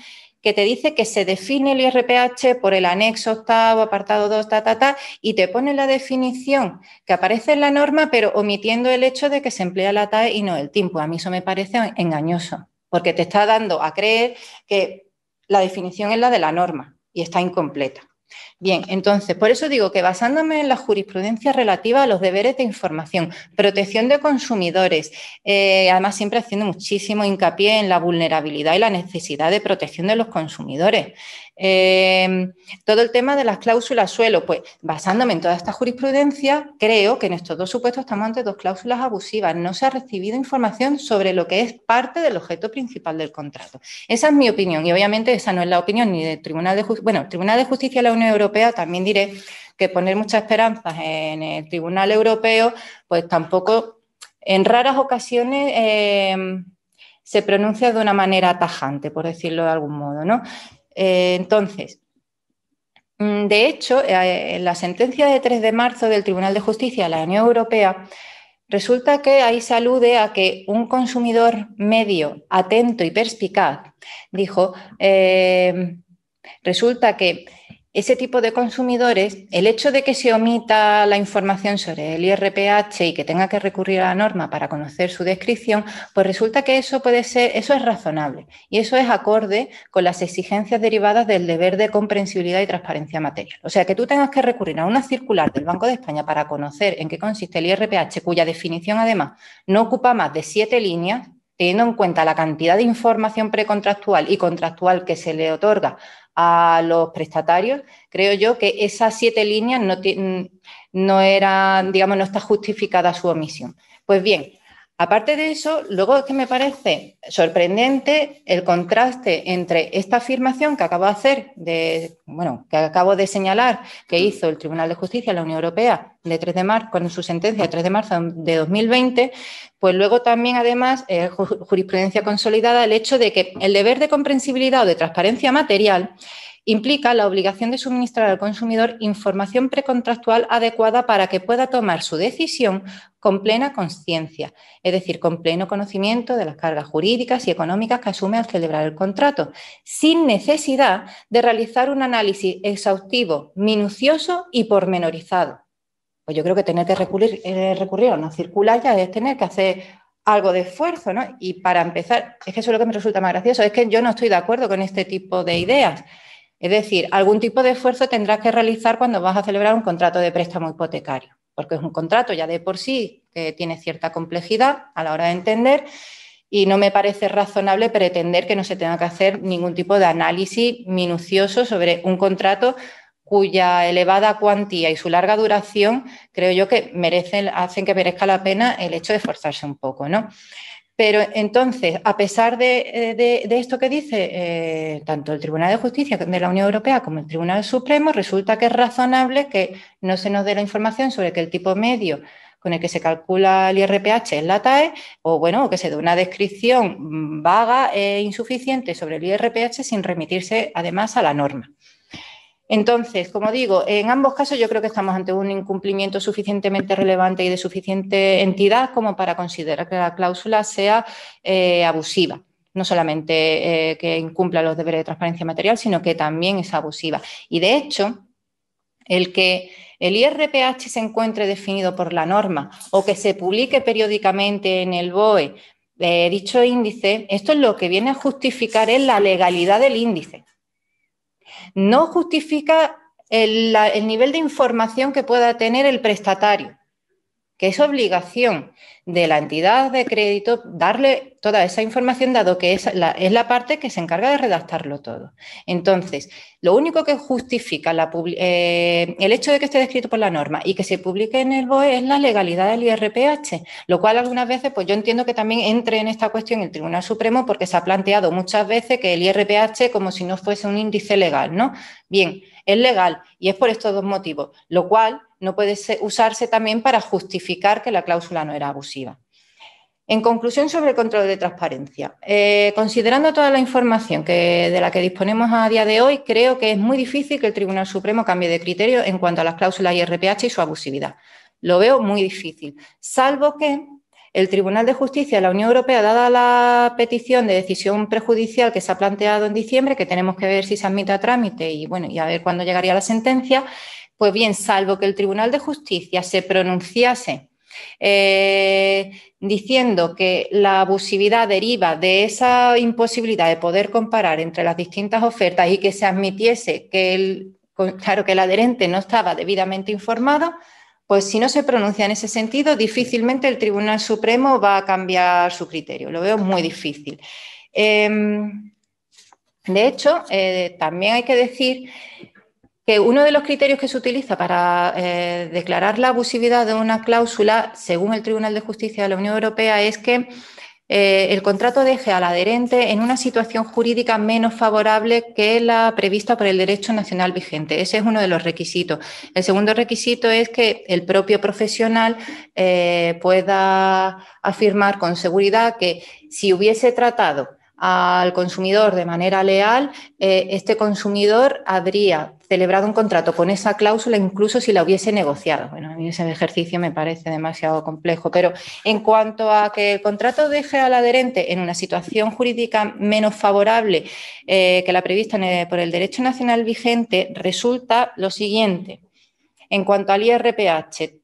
que te dice que se define el IRPH por el anexo octavo, apartado 2, y te pone la definición que aparece en la norma, pero omitiendo el hecho de que se emplea la TAE y no el TIN. Pues a mí eso me parece engañoso, porque te está dando a creer que la definición es la de la norma y está incompleta. Bien, entonces, por eso digo que basándome en la jurisprudencia relativa a los deberes de información, protección de consumidores, además siempre haciendo muchísimo hincapié en la vulnerabilidad y la necesidad de protección de los consumidores. Todo el tema de las cláusulas suelo, pues basándome en toda esta jurisprudencia, creo que en estos dos supuestos estamos ante dos cláusulas abusivas. No se ha recibido información sobre lo que es parte del objeto principal del contrato. Esa es mi opinión y obviamente esa no es la opinión ni del Tribunal de Justicia. Bueno, el Tribunal de Justicia de la Unión Europea, también diré que poner muchas esperanzas en el Tribunal Europeo, pues tampoco, en raras ocasiones, se pronuncia de una manera tajante, por decirlo de algún modo, ¿no? Entonces, de hecho, en la sentencia de 3 de marzo del Tribunal de Justicia de la Unión Europea, resulta que ahí se alude a que un consumidor medio, atento y perspicaz dijo, resulta que ese tipo de consumidores, el hecho de que se omita la información sobre el IRPH y que tenga que recurrir a la norma para conocer su descripción, pues resulta que eso es razonable y eso es acorde con las exigencias derivadas del deber de comprensibilidad y transparencia material. O sea, que tú tengas que recurrir a una circular del Banco de España para conocer en qué consiste el IRPH, cuya definición además no ocupa más de 7 líneas, teniendo en cuenta la cantidad de información precontractual y contractual que se le otorga a los prestatarios, creo yo que esas 7 líneas no está justificada su omisión. Pues bien, Aparte de eso, luego es que me parece sorprendente el contraste entre esta afirmación que acabo de hacer, que acabo de señalar, que hizo el Tribunal de Justicia de la Unión Europea de 3 de marzo, con su sentencia de 3 de marzo de 2020, pues luego también, además, jurisprudencia consolidada, el hecho de que el deber de comprensibilidad o de transparencia material implica la obligación de suministrar al consumidor información precontractual adecuada para que pueda tomar su decisión con plena conciencia, es decir, con pleno conocimiento de las cargas jurídicas y económicas que asume al celebrar el contrato, sin necesidad de realizar un análisis exhaustivo, minucioso y pormenorizado. Pues yo creo que tener que recurrir a una circular ya es tener que hacer algo de esfuerzo, ¿no? Y para empezar, es que eso es lo que me resulta más gracioso, es que yo no estoy de acuerdo con este tipo de ideas. Es decir, algún tipo de esfuerzo tendrás que realizar cuando vas a celebrar un contrato de préstamo hipotecario, porque es un contrato ya de por sí que tiene cierta complejidad a la hora de entender y no me parece razonable pretender que no se tenga que hacer ningún tipo de análisis minucioso sobre un contrato cuya elevada cuantía y su larga duración creo yo que hacen que merezca la pena el hecho de esforzarse un poco, ¿no? Pero entonces, a pesar de esto que dice tanto el Tribunal de Justicia de la Unión Europea como el Tribunal Supremo, resulta que es razonable que no se nos dé la información sobre que el tipo medio con el que se calcula el IRPH es la TAE, o que se dé una descripción vaga e insuficiente sobre el IRPH sin remitirse además a la norma. Entonces, como digo, en ambos casos yo creo que estamos ante un incumplimiento suficientemente relevante y de suficiente entidad como para considerar que la cláusula sea abusiva. No solamente que incumpla los deberes de transparencia material, sino que también es abusiva. Y, de hecho, el que el IRPH se encuentre definido por la norma o que se publique periódicamente en el BOE dicho índice, esto es lo que viene a justificar es la legalidad del índice. No justifica el nivel de información que pueda tener el prestatario, que es obligación de la entidad de crédito darle toda esa información, dado que es la parte que se encarga de redactarlo todo. Entonces, lo único que justifica el hecho de que esté descrito por la norma y que se publique en el BOE es la legalidad del IRPH, lo cual algunas veces, pues yo entiendo que también entre en esta cuestión el Tribunal Supremo porque se ha planteado muchas veces que el IRPH como si no fuese un índice legal, ¿no? Bien, es legal y es por estos dos motivos, lo cual no puede usarse también para justificar que la cláusula no era abusiva. En conclusión, sobre el control de transparencia, considerando toda la información de la que disponemos a día de hoy, creo que es muy difícil que el Tribunal Supremo cambie de criterio en cuanto a las cláusulas IRPH y su abusividad. Lo veo muy difícil, salvo que el Tribunal de Justicia de la Unión Europea, dada la petición de decisión prejudicial que se ha planteado en diciembre, que tenemos que ver si se admite a trámite y a ver cuándo llegaría la sentencia, pues bien, salvo que el Tribunal de Justicia se pronunciase diciendo que la abusividad deriva de esa imposibilidad de poder comparar entre las distintas ofertas y que se admitiese que el adherente no estaba debidamente informado, pues si no se pronuncia en ese sentido, difícilmente el Tribunal Supremo va a cambiar su criterio. Lo veo muy difícil. De hecho, también hay que decir que uno de los criterios que se utiliza para declarar la abusividad de una cláusula, según el Tribunal de Justicia de la Unión Europea, es que el contrato deje al adherente en una situación jurídica menos favorable que la prevista por el derecho nacional vigente. Ese es uno de los requisitos. El segundo requisito es que el propio profesional pueda afirmar con seguridad que si hubiese tratado al consumidor de manera leal, este consumidor habría celebrado un contrato con esa cláusula incluso si la hubiese negociado. Bueno, a mí ese ejercicio me parece demasiado complejo, pero en cuanto a que el contrato deje al adherente en una situación jurídica menos favorable que la prevista por el derecho nacional vigente, resulta lo siguiente. En cuanto al IRPH,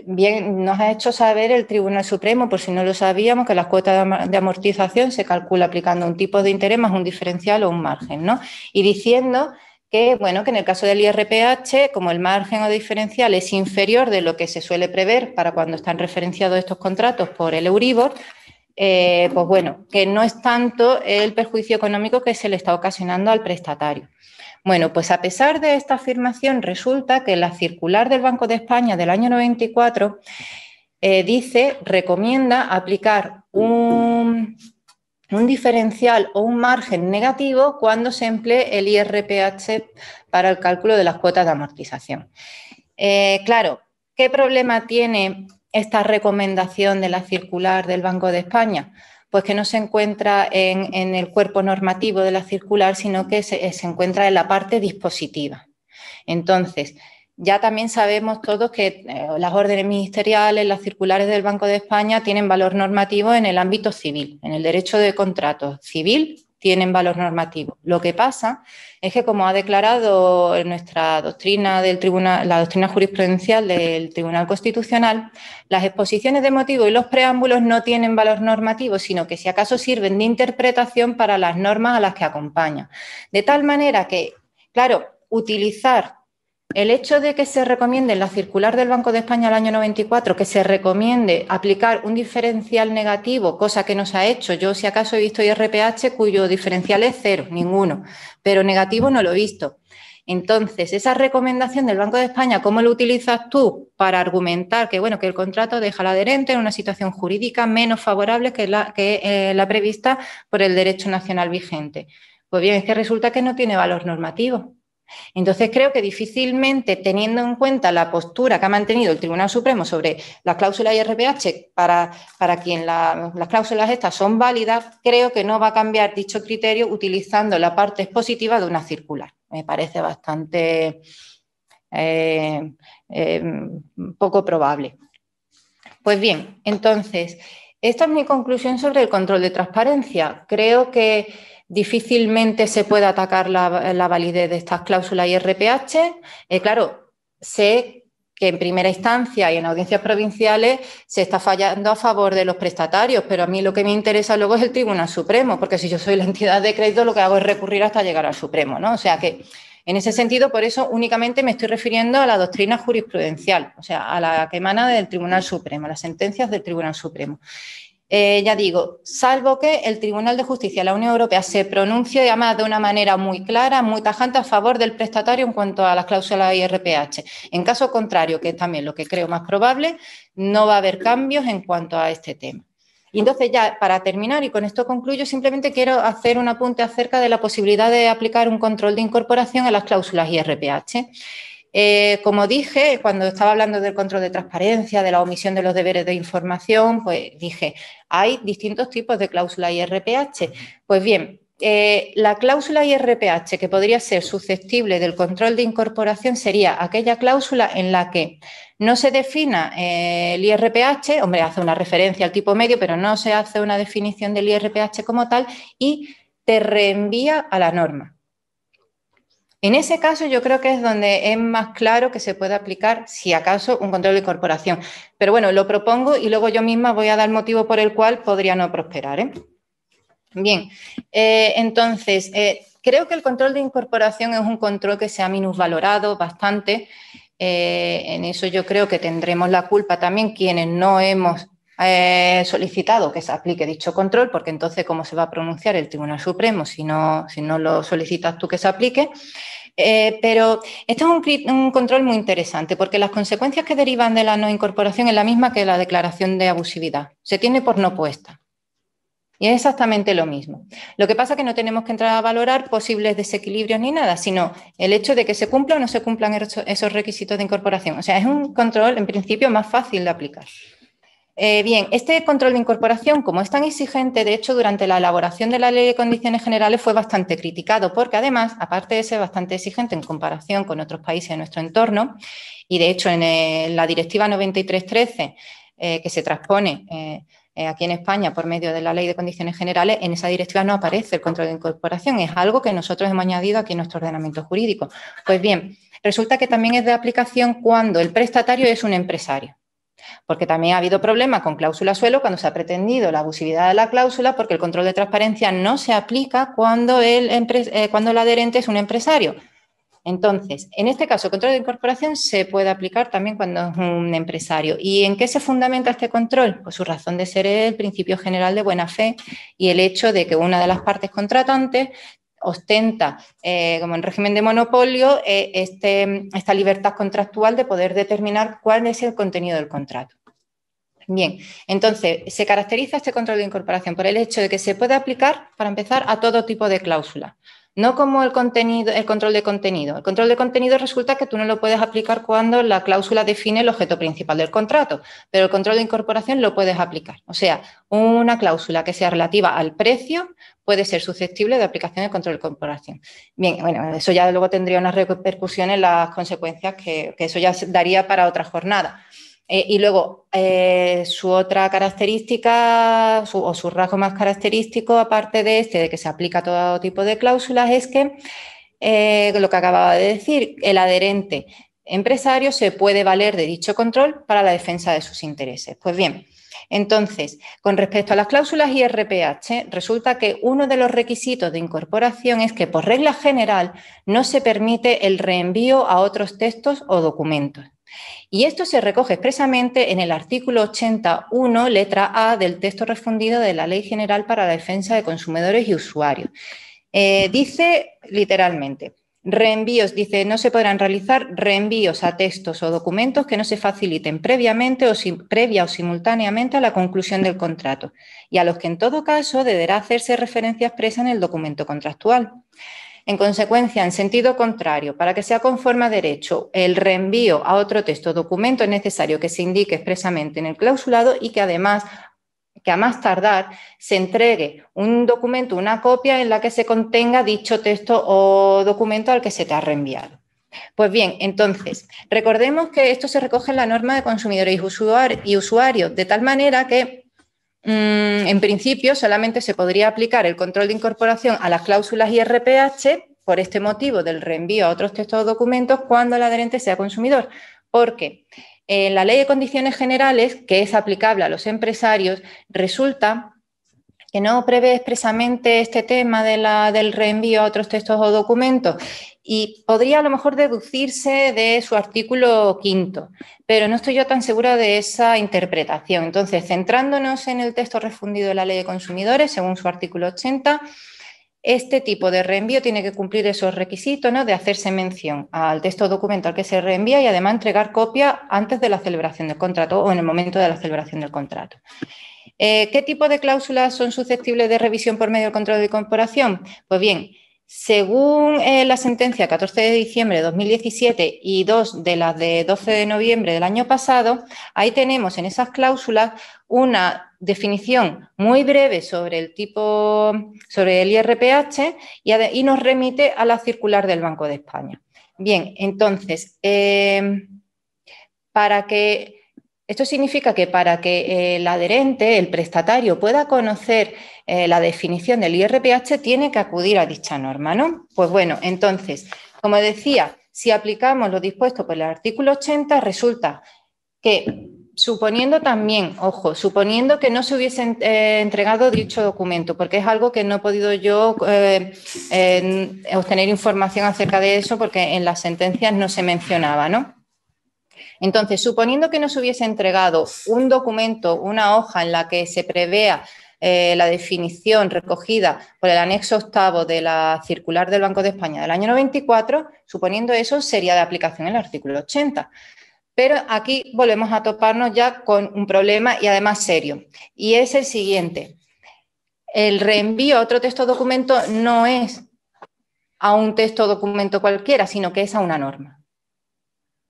bien, nos ha hecho saber el Tribunal Supremo, por si no lo sabíamos, que las cuotas de amortización se calcula aplicando un tipo de interés más un diferencial o un margen, ¿no? Y diciendo que, que en el caso del IRPH, como el margen o diferencial es inferior de lo que se suele prever para cuando están referenciados estos contratos por el Euribor, que no es tanto el perjuicio económico que se le está ocasionando al prestatario. Bueno, pues a pesar de esta afirmación, resulta que la circular del Banco de España del año 94 recomienda aplicar un diferencial o un margen negativo cuando se emplee el IRPH para el cálculo de las cuotas de amortización. Claro, ¿qué problema tiene esta recomendación de la circular del Banco de España? Pues que no se encuentra en el cuerpo normativo de la circular, sino que se encuentra en la parte dispositiva. Entonces, ya también sabemos todos que las órdenes ministeriales, las circulares del Banco de España tienen valor normativo en el ámbito civil, en el derecho de contrato civil tienen valor normativo. Lo que pasa es que, como ha declarado en nuestra doctrina del tribunal, la doctrina jurisprudencial del Tribunal Constitucional, las exposiciones de motivos y los preámbulos no tienen valor normativo, sino que si acaso sirven de interpretación para las normas a las que acompañan. De tal manera que, claro, utilizar el hecho de que se recomiende en la circular del Banco de España al año 94 que se recomiende aplicar un diferencial negativo, cosa que no se ha hecho. Yo, si acaso, he visto IRPH cuyo diferencial es 0, ninguno, pero negativo no lo he visto. Entonces, esa recomendación del Banco de España, ¿cómo lo utilizas tú para argumentar que, bueno, que el contrato deja al adherente en una situación jurídica menos favorable que la prevista por el derecho nacional vigente? Pues bien, es que resulta que no tiene valor normativo. Entonces, creo que difícilmente, teniendo en cuenta la postura que ha mantenido el Tribunal Supremo sobre las cláusulas IRPH, para quien las cláusulas estas son válidas, creo que no va a cambiar dicho criterio utilizando la parte expositiva de una circular. Me parece bastante poco probable. Pues bien, entonces, esta es mi conclusión sobre el control de transparencia. Creo que difícilmente se puede atacar la validez de estas cláusulas IRPH. Claro, sé que en primera instancia y en audiencias provinciales se está fallando a favor de los prestatarios, pero a mí lo que me interesa luego es el Tribunal Supremo, porque si yo soy la entidad de crédito lo que hago es recurrir hasta llegar al Supremo, ¿no? O sea que, en ese sentido, por eso únicamente me estoy refiriendo a la doctrina jurisprudencial, o sea, a la que emana del Tribunal Supremo, a las sentencias del Tribunal Supremo. Ya digo, salvo que el Tribunal de Justicia de la Unión Europea se pronuncie además de una manera muy clara, muy tajante a favor del prestatario en cuanto a las cláusulas IRPH. En caso contrario, que es también lo que creo más probable, no va a haber cambios en cuanto a este tema. Y entonces ya, para terminar, y con esto concluyo, simplemente quiero hacer un apunte acerca de la posibilidad de aplicar un control de incorporación a las cláusulas IRPH. Como dije, cuando estaba hablando del control de transparencia, de la omisión de los deberes de información, pues dije, hay distintos tipos de cláusula IRPH. Pues bien, la cláusula IRPH que podría ser susceptible del control de incorporación sería aquella cláusula en la que no se defina el IRPH, hombre, hace una referencia al tipo medio, pero no se hace una definición del IRPH como tal y te reenvía a la norma. En ese caso yo creo que es donde es más claro que se puede aplicar, si acaso, un control de incorporación. Pero bueno, lo propongo y luego yo misma voy a dar el motivo por el cual podría no prosperar. Bien, entonces, creo que el control de incorporación es un control que se ha minusvalorado bastante. En eso yo creo que tendremos la culpa también quienes no hemos solicitado que se aplique dicho control, porque entonces, ¿cómo se va a pronunciar el Tribunal Supremo si no lo solicitas tú que se aplique? Pero este es un control muy interesante porque las consecuencias que derivan de la no incorporación es la misma que la declaración de abusividad. Se tiene por no puesta. Y es exactamente lo mismo. Lo que pasa es que no tenemos que entrar a valorar posibles desequilibrios ni nada, sino el hecho de que se cumplan o no se cumplan esos requisitos de incorporación. O sea, es un control, en principio, más fácil de aplicar. Bien, este control de incorporación, como es tan exigente, de hecho, durante la elaboración de la Ley de Condiciones Generales fue bastante criticado, porque además, aparte de ser bastante exigente en comparación con otros países de nuestro entorno, y de hecho en la Directiva 93/13, que se transpone aquí en España por medio de la Ley de Condiciones Generales, en esa directiva no aparece el control de incorporación, es algo que nosotros hemos añadido aquí en nuestro ordenamiento jurídico. Pues bien, resulta que también es de aplicación cuando el prestatario es un empresario. Porque también ha habido problemas con cláusula suelo cuando se ha pretendido la abusividad de la cláusula, porque el control de transparencia no se aplica cuando el adherente es un empresario. Entonces, en este caso, el control de incorporación se puede aplicar también cuando es un empresario. ¿Y en qué se fundamenta este control? Pues su razón de ser es el principio general de buena fe y el hecho de que una de las partes contratantes ostenta, como en régimen de monopolio, esta libertad contractual de poder determinar cuál es el contenido del contrato. Bien, entonces se caracteriza este control de incorporación por el hecho de que se puede aplicar, para empezar, a todo tipo de cláusulas. No como el control de contenido. El control de contenido resulta que tú no lo puedes aplicar cuando la cláusula define el objeto principal del contrato, pero el control de incorporación lo puedes aplicar. O sea, una cláusula que sea relativa al precio puede ser susceptible de aplicación del control de incorporación. Bien, bueno, eso ya luego tendría una repercusión en las consecuencias que eso ya daría para otra jornada. Y luego, su otra característica o su rasgo más característico, aparte de de que se aplica a todo tipo de cláusulas, es que, lo que acababa de decir, el adherente empresario se puede valer de dicho control para la defensa de sus intereses. Pues bien, entonces, con respecto a las cláusulas IRPH, resulta que uno de los requisitos de incorporación es que, por regla general, no se permite el reenvío a otros textos o documentos. Y esto se recoge expresamente en el artículo 81, letra A, del texto refundido de la Ley General para la Defensa de Consumidores y Usuarios. Dice literalmente, reenvíos, dice, no se podrán realizar reenvíos a textos o documentos que no se faciliten previamente o previa o simultáneamente a la conclusión del contrato y a los que en todo caso deberá hacerse referencia expresa en el documento contractual. En consecuencia, en sentido contrario, para que sea conforme a derecho, el reenvío a otro texto o documento es necesario que se indique expresamente en el clausulado y que además, que a más tardar, se entregue un documento, una copia en la que se contenga dicho texto o documento al que se te ha reenviado. Pues bien, entonces, recordemos que esto se recoge en la norma de consumidores y usuarios, de tal manera que en principio, solamente se podría aplicar el control de incorporación a las cláusulas IRPH por este motivo del reenvío a otros textos o documentos cuando el adherente sea consumidor, porque en la Ley de Condiciones Generales, que es aplicable a los empresarios, resulta que no prevé expresamente este tema del reenvío a otros textos o documentos y podría a lo mejor deducirse de su artículo 5º, pero no estoy yo tan segura de esa interpretación. Entonces, centrándonos en el texto refundido de la Ley de Consumidores, según su artículo 80, este tipo de reenvío tiene que cumplir esos requisitos, ¿no?, de hacerse mención al texto o documento al que se reenvía y además entregar copia antes de la celebración del contrato o en el momento de la celebración del contrato. ¿Qué tipo de cláusulas son susceptibles de revisión por medio del control de incorporación? Pues bien, según la sentencia 14 de diciembre de 2017 y dos de las de 12 de noviembre del año pasado, ahí tenemos en esas cláusulas una definición muy breve sobre el IRPH y nos remite a la circular del Banco de España. Bien, entonces, esto significa que para que el adherente, el prestatario, pueda conocer la definición del IRPH, tiene que acudir a dicha norma, ¿no? Pues bueno, entonces, como decía, si aplicamos lo dispuesto por el artículo 80, resulta que, suponiendo también, ojo, suponiendo que no se hubiese entregado dicho documento, porque es algo que no he podido yo obtener información acerca de eso porque en las sentencias no se mencionaba, ¿no? Entonces, suponiendo que no se hubiese entregado un documento, una hoja en la que se prevea la definición recogida por el anexo 8º de la circular del Banco de España del año 94, suponiendo eso, sería de aplicación el artículo 80. Pero aquí volvemos a toparnos ya con un problema y además serio, y es el siguiente. El reenvío a otro texto o documento no es a un texto o documento cualquiera, sino que es a una norma.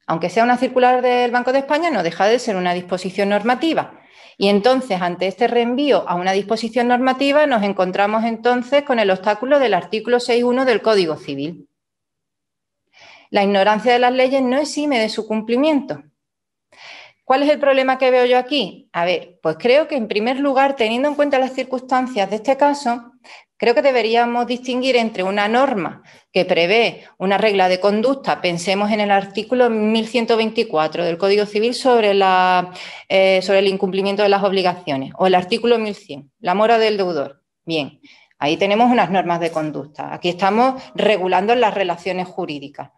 Aunque sea una circular del Banco de España, no deja de ser una disposición normativa. Y entonces, ante este reenvío a una disposición normativa, nos encontramos entonces con el obstáculo del artículo 6.1 del Código Civil. La ignorancia de las leyes no exime de su cumplimiento. ¿Cuál es el problema que veo yo aquí? A ver, pues creo que en primer lugar, teniendo en cuenta las circunstancias de este caso, creo que deberíamos distinguir entre una norma que prevé una regla de conducta, pensemos en el artículo 1124 del Código Civil sobre el incumplimiento de las obligaciones, o el artículo 1100, la mora del deudor. Bien, ahí tenemos unas normas de conducta. Aquí estamos regulando las relaciones jurídicas.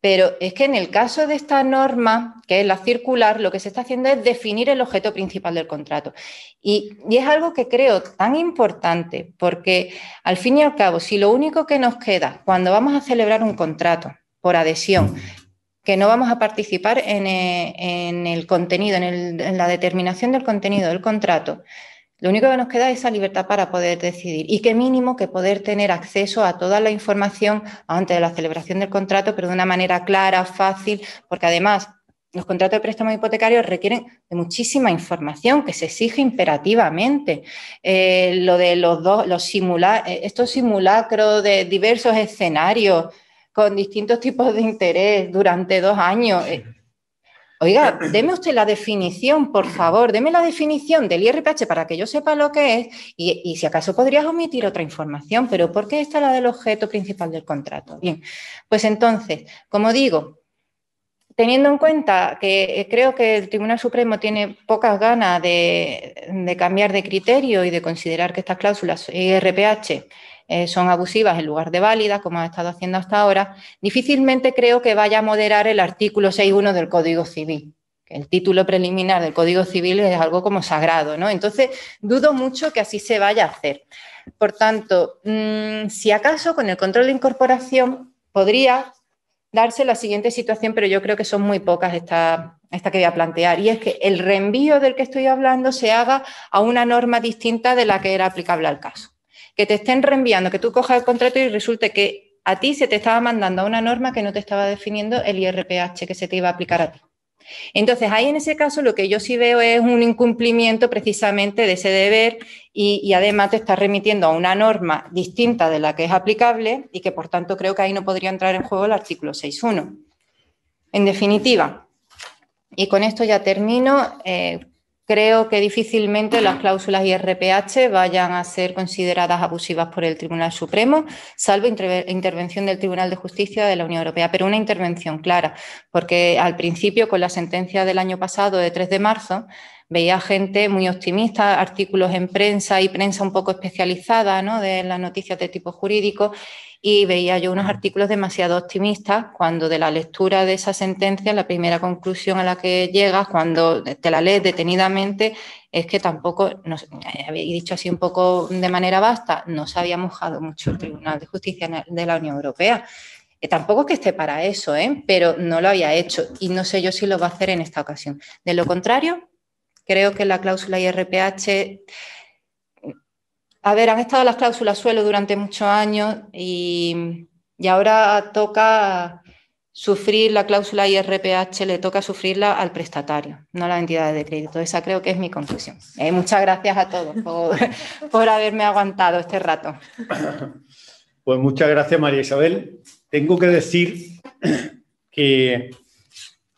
Pero es que en el caso de esta norma, que es la circular, lo que se está haciendo es definir el objeto principal del contrato. Y es algo que creo tan importante, porque al fin y al cabo, si lo único que nos queda cuando vamos a celebrar un contrato por adhesión, que no vamos a participar en el contenido, en la determinación del contenido del contrato, lo único que nos queda es esa libertad para poder decidir y qué mínimo que poder tener acceso a toda la información antes de la celebración del contrato, pero de una manera clara, fácil, porque además los contratos de préstamo hipotecario requieren de muchísima información que se exige imperativamente. Lo de estos simulacros de diversos escenarios con distintos tipos de interés durante 2 años. Oiga, deme usted la definición, por favor, deme la definición del IRPH para que yo sepa lo que es y si acaso podrías omitir otra información, pero ¿por qué esta es la del objeto principal del contrato? Bien, pues entonces, como digo, teniendo en cuenta que creo que el Tribunal Supremo tiene pocas ganas de cambiar de criterio y de considerar que estas cláusulas IRPH son abusivas en lugar de válidas, como ha estado haciendo hasta ahora, difícilmente creo que vaya a moderar el artículo 6.1 del Código Civil. El título preliminar del Código Civil es algo como sagrado, ¿no? Entonces, dudo mucho que así se vaya a hacer. Por tanto, si acaso con el control de incorporación podría darse la siguiente situación, pero yo creo que son muy pocas esta que voy a plantear, y es que el reenvío del que estoy hablando se haga a una norma distinta de la que era aplicable al caso. Que te estén reenviando, que tú cojas el contrato y resulte que a ti se te estaba mandando a una norma que no te estaba definiendo el IRPH que se te iba a aplicar a ti. Entonces, ahí en ese caso lo que yo sí veo es un incumplimiento precisamente de ese deber y además te está remitiendo a una norma distinta de la que es aplicable y que, por tanto, creo que ahí no podría entrar en juego el artículo 6.1. En definitiva, y con esto ya termino, creo que difícilmente las cláusulas IRPH vayan a ser consideradas abusivas por el Tribunal Supremo, salvo intervención del Tribunal de Justicia de la Unión Europea, pero una intervención clara, porque al principio, con la sentencia del año pasado, de 3 de marzo, veía gente muy optimista, artículos en prensa y prensa un poco especializada, ¿no?, de las noticias de tipo jurídico, y veía yo unos artículos demasiado optimistas cuando de la lectura de esa sentencia la primera conclusión a la que llegas cuando te la lees detenidamente es que tampoco, y dicho así un poco de manera vasta, no se había mojado mucho el Tribunal de Justicia de la Unión Europea. Tampoco es que esté para eso, pero no lo había hecho y no sé yo si lo va a hacer en esta ocasión. De lo contrario, creo que la cláusula IRPH... A ver, han estado las cláusulas suelo durante muchos años y ahora toca sufrir la cláusula IRPH, le toca sufrirla al prestatario, no a las entidades de crédito. Esa creo que es mi conclusión. Muchas gracias a todos por haberme aguantado este rato. Pues muchas gracias, María Isabel. Tengo que decir que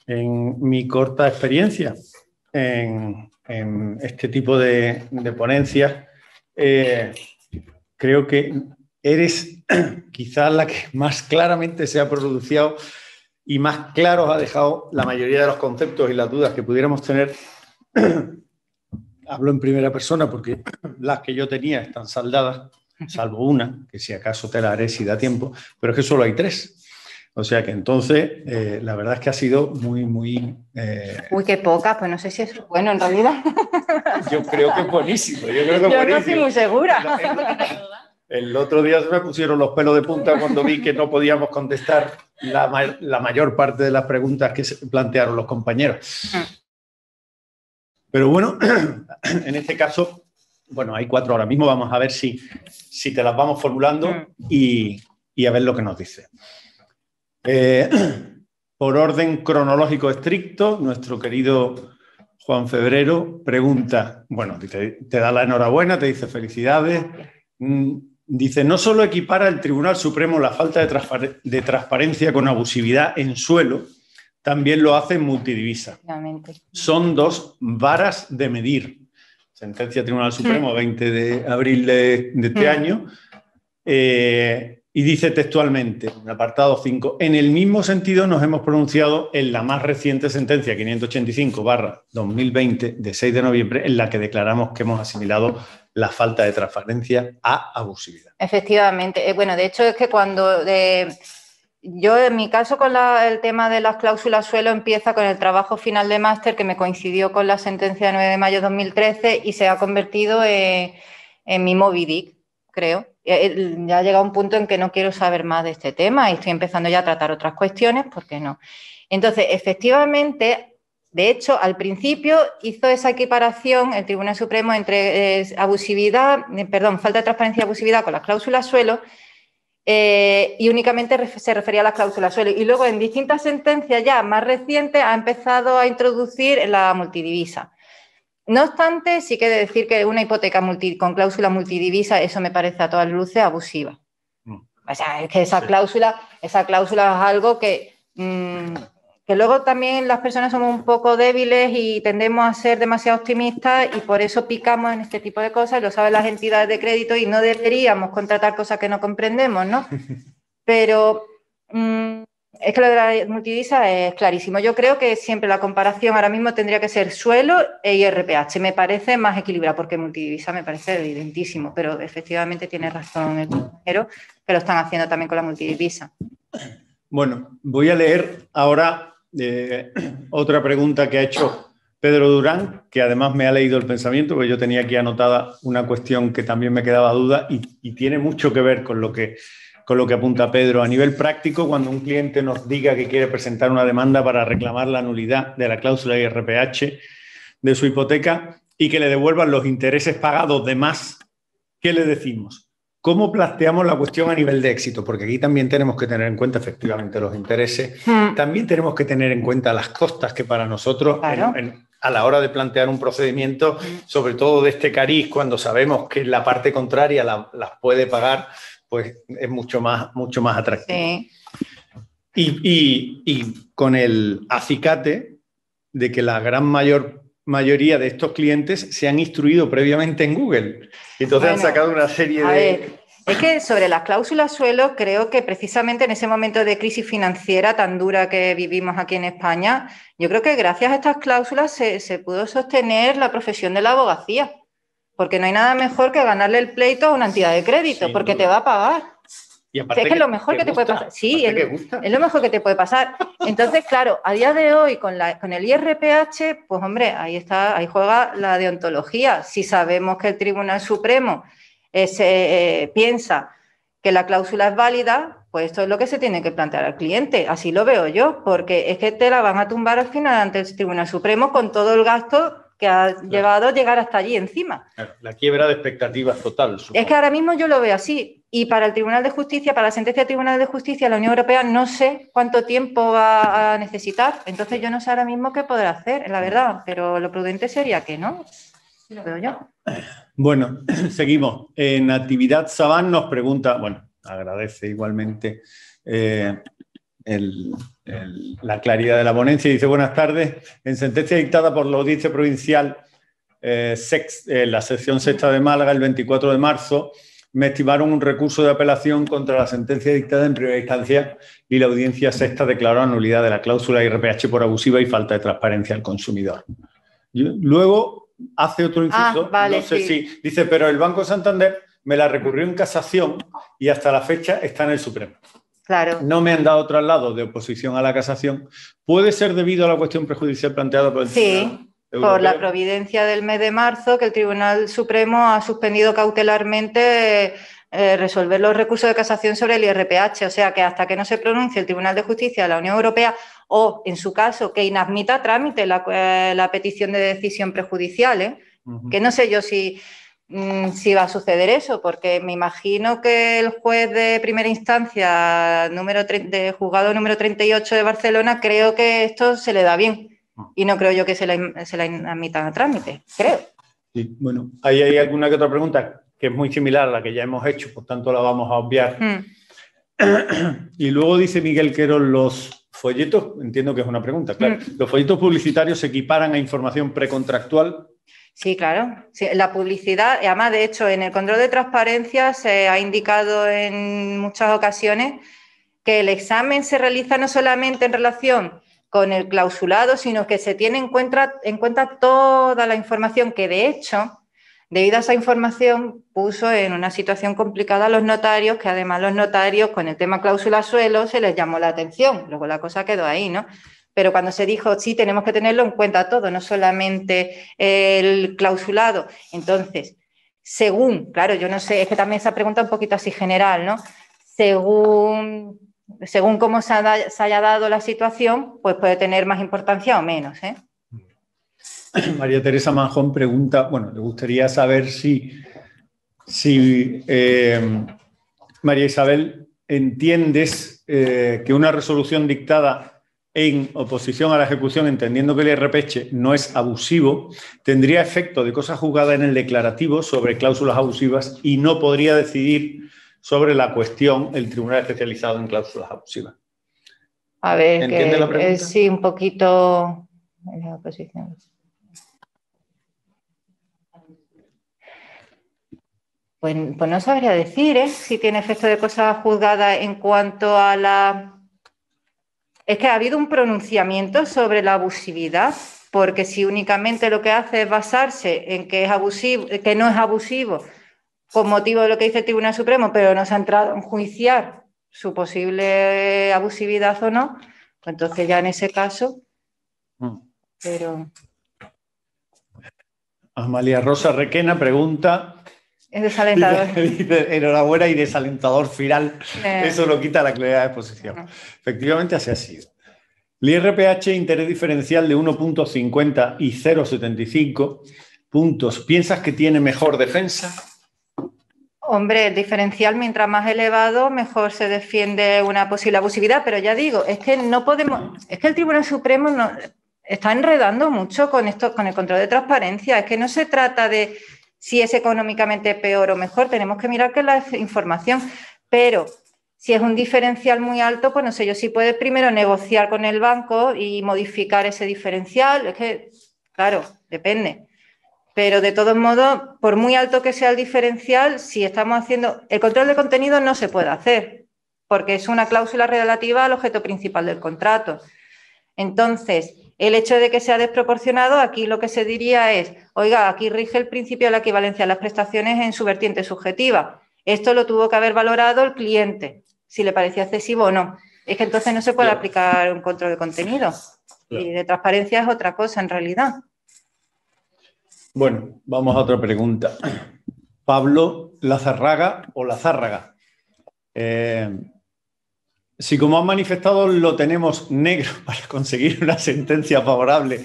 en mi corta experiencia en este tipo de ponencias, creo que eres quizás la que más claramente se ha pronunciado y más claros ha dejado la mayoría de los conceptos y las dudas que pudiéramos tener. Hablo en primera persona porque las que yo tenía están saldadas, salvo una, que si acaso te la haré si da tiempo, pero es que solo hay 3. O sea que entonces, la verdad es que ha sido muy... Uy, qué poca, pues no sé si es bueno en realidad. Yo creo que es buenísimo. Yo no estoy muy segura. El otro día se me pusieron los pelos de punta cuando vi que no podíamos contestar la mayor parte de las preguntas que se plantearon los compañeros. Pero bueno, en este caso, bueno, hay 4 ahora mismo. Vamos a ver si te las vamos formulando y a ver lo que nos dice. Por orden cronológico estricto, nuestro querido Juan Febrero pregunta, bueno, te da la enhorabuena, te dice felicidades, dice, no solo equipara el Tribunal Supremo la falta de transparencia con abusividad en suelo, también lo hace en multidivisa. Son 2 varas de medir. Sentencia Tribunal Supremo, 20 de abril de este año. Y dice textualmente, en el apartado 5, en el mismo sentido nos hemos pronunciado en la más reciente sentencia 585/2020 de 6 de noviembre, en la que declaramos que hemos asimilado la falta de transparencia a abusividad. Efectivamente. Bueno, de hecho es que cuando... yo en mi caso con el tema de las cláusulas suelo empieza con el trabajo final de máster que me coincidió con la sentencia de 9 de mayo de 2013 y se ha convertido en mi Moby Dick. creo. Ya ha llegado un punto en que no quiero saber más de este tema y estoy empezando ya a tratar otras cuestiones, ¿por qué no? Entonces, efectivamente, de hecho, al principio hizo esa equiparación el Tribunal Supremo entre falta de transparencia y abusividad con las cláusulas suelo, y únicamente se refería a las cláusulas suelo. Y luego, en distintas sentencias ya más recientes, ha empezado a introducir la multidivisa. No obstante, sí que he de decir que una hipoteca con cláusula multidivisa, eso me parece a todas luces abusiva. O sea, es que esa cláusula es algo que luego también las personas somos un poco débiles y tendemos a ser demasiado optimistas y por eso picamos en este tipo de cosas, lo saben las entidades de crédito y no deberíamos contratar cosas que no comprendemos, ¿no? Pero es que lo de la multidivisa es clarísimo. Yo creo que siempre la comparación ahora mismo tendría que ser suelo e IRPH. Me parece más equilibrado porque multidivisa me parece evidentísimo, pero efectivamente tiene razón el compañero que lo están haciendo también con la multidivisa. Bueno, voy a leer ahora otra pregunta que ha hecho Pedro Durán, que además me ha leído el pensamiento, porque yo tenía aquí anotada una cuestión que también me quedaba duda y tiene mucho que ver con lo que apunta Pedro. A nivel práctico, cuando un cliente nos diga que quiere presentar una demanda para reclamar la nulidad de la cláusula IRPH de su hipoteca y que le devuelvan los intereses pagados de más, ¿qué le decimos? ¿Cómo planteamos la cuestión a nivel de éxito? Porque aquí también tenemos que tener en cuenta efectivamente los intereses. También tenemos que tener en cuenta las costas que para nosotros, claro, a la hora de plantear un procedimiento, sobre todo de este cariz, cuando sabemos que la parte contraria las puede pagar, pues es mucho más atractivo. Sí. Y con el acicate de que la gran mayoría de estos clientes se han instruido previamente en Google. Entonces han sacado una serie de... Es que sobre las cláusulas suelo creo que precisamente en ese momento de crisis financiera tan dura que vivimos aquí en España, yo creo que gracias a estas cláusulas se pudo sostener la profesión de la abogacía. Porque no hay nada mejor que ganarle el pleito a una entidad de crédito, sí, porque te va a pagar. Y aparte es que es lo mejor que te puede pasar. Sí, es lo mejor que te puede pasar. Entonces, claro, a día de hoy, con el IRPH, pues hombre, ahí juega la deontología. Si sabemos que el Tribunal Supremo piensa que la cláusula es válida, pues esto es lo que se tiene que plantear al cliente. Así lo veo yo, porque es que te la van a tumbar al final ante el Tribunal Supremo con todo el gasto que ha llevado a llegar hasta allí encima. Claro, la quiebra de expectativas total. Supongo. Es que ahora mismo yo lo veo así. Y para el Tribunal de Justicia, para la sentencia del Tribunal de Justicia, la Unión Europea no sé cuánto tiempo va a necesitar. Entonces yo no sé ahora mismo qué podrá hacer, la verdad. Pero lo prudente sería que no. Lo veo yo. Bueno, seguimos. Natividad Sabán nos pregunta, bueno, agradece igualmente la claridad de la ponencia. Dice, buenas tardes. En sentencia dictada por la Audiencia Provincial, la sección sexta de Málaga, el 24 de marzo, me estimaron un recurso de apelación contra la sentencia dictada en primera instancia y la Audiencia Sexta declaró nulidad de la cláusula IRPH por abusiva y falta de transparencia al consumidor. Luego hace otro inciso, vale, no sé sí. si... Dice, pero el Banco Santander me la recurrió en casación y hasta la fecha está en el Supremo. Claro. No me han dado traslado de oposición a la casación. ¿Puede ser debido a la cuestión prejudicial planteada por el Tribunal Europeo? Por la providencia del mes de marzo, que el Tribunal Supremo ha suspendido cautelarmente resolver los recursos de casación sobre el IRPH. O sea, que hasta que no se pronuncie el Tribunal de Justicia de la Unión Europea o, en su caso, que inadmita a trámite la petición de decisión prejudicial, que no sé yo si va a suceder eso, porque me imagino que el juez de primera instancia de juzgado número 38 de Barcelona, creo que esto se le da bien. Y no creo yo que se la admitan a trámite, creo. Sí, bueno, ahí hay alguna que otra pregunta que es muy similar a la que ya hemos hecho, por tanto la vamos a obviar. Y luego dice Miguel Quero, los folletos, entiendo que es una pregunta, claro, ¿los folletos publicitarios se equiparan a información precontractual? Sí, claro. Sí, la publicidad, además, de hecho, en el control de transparencia se ha indicado en muchas ocasiones que el examen se realiza no solamente en relación con el clausulado, sino que se tiene en cuenta toda la información que, de hecho, debido a esa información, puso en una situación complicada a los notarios, que además los notarios, con el tema cláusula suelo, se les llamó la atención. Luego la cosa quedó ahí, ¿no? Pero cuando se dijo, sí, tenemos que tenerlo en cuenta todo, no solamente el clausulado. Entonces, según, claro, yo no sé, es que también esa pregunta un poquito así general, ¿no? Según cómo se haya dado la situación, pues puede tener más importancia o menos, ¿eh? María Teresa Manjón pregunta, bueno, le gustaría saber si María Isabel, ¿entiendes que una resolución dictada en oposición a la ejecución, entendiendo que el IRPH no es abusivo, tendría efecto de cosa juzgada en el declarativo sobre cláusulas abusivas y no podría decidir sobre la cuestión el Tribunal Especializado en Cláusulas Abusivas? A ver, ¿Entiende la pregunta? sí, un poquito en la oposición. Pues no sabría decir, si tiene efecto de cosa juzgada en cuanto a la... Es que ha habido un pronunciamiento sobre la abusividad, porque si únicamente lo que hace es basarse en que es abusivo, que no es abusivo con motivo de lo que dice el Tribunal Supremo, pero no se ha entrado a enjuiciar su posible abusividad o no, pues entonces ya en ese caso, pero... Amalia Rosa Requena pregunta... Es desalentador. Dice, enhorabuena y desalentador final. Eso lo quita la claridad de exposición. Efectivamente, así ha sido. El IRPH, interés diferencial de 1,50 y 0,75 puntos. ¿Piensas que tiene mejor defensa? Hombre, el diferencial, mientras más elevado, mejor se defiende una posible abusividad, pero ya digo, es que no podemos, es que el Tribunal Supremo está enredando mucho con esto, con el control de transparencia. Es que no se trata de si es económicamente peor o mejor, tenemos que mirar que la información, pero si es un diferencial muy alto, pues no sé yo si puedes primero negociar con el banco y modificar ese diferencial. Es que, claro, depende. Pero de todos modos, por muy alto que sea el diferencial, si estamos haciendo... El control de contenido no se puede hacer, porque es una cláusula relativa al objeto principal del contrato. Entonces, el hecho de que sea desproporcionado, aquí lo que se diría es, oiga, aquí rige el principio de la equivalencia de las prestaciones en su vertiente subjetiva. Esto lo tuvo que haber valorado el cliente, si le parecía excesivo o no. Es que entonces no se puede aplicar un control de contenido. Y de transparencia es otra cosa, en realidad. Bueno, vamos a otra pregunta. Pablo Lazarraga o Lazárraga. Si, como han manifestado, lo tenemos negro para conseguir una sentencia favorable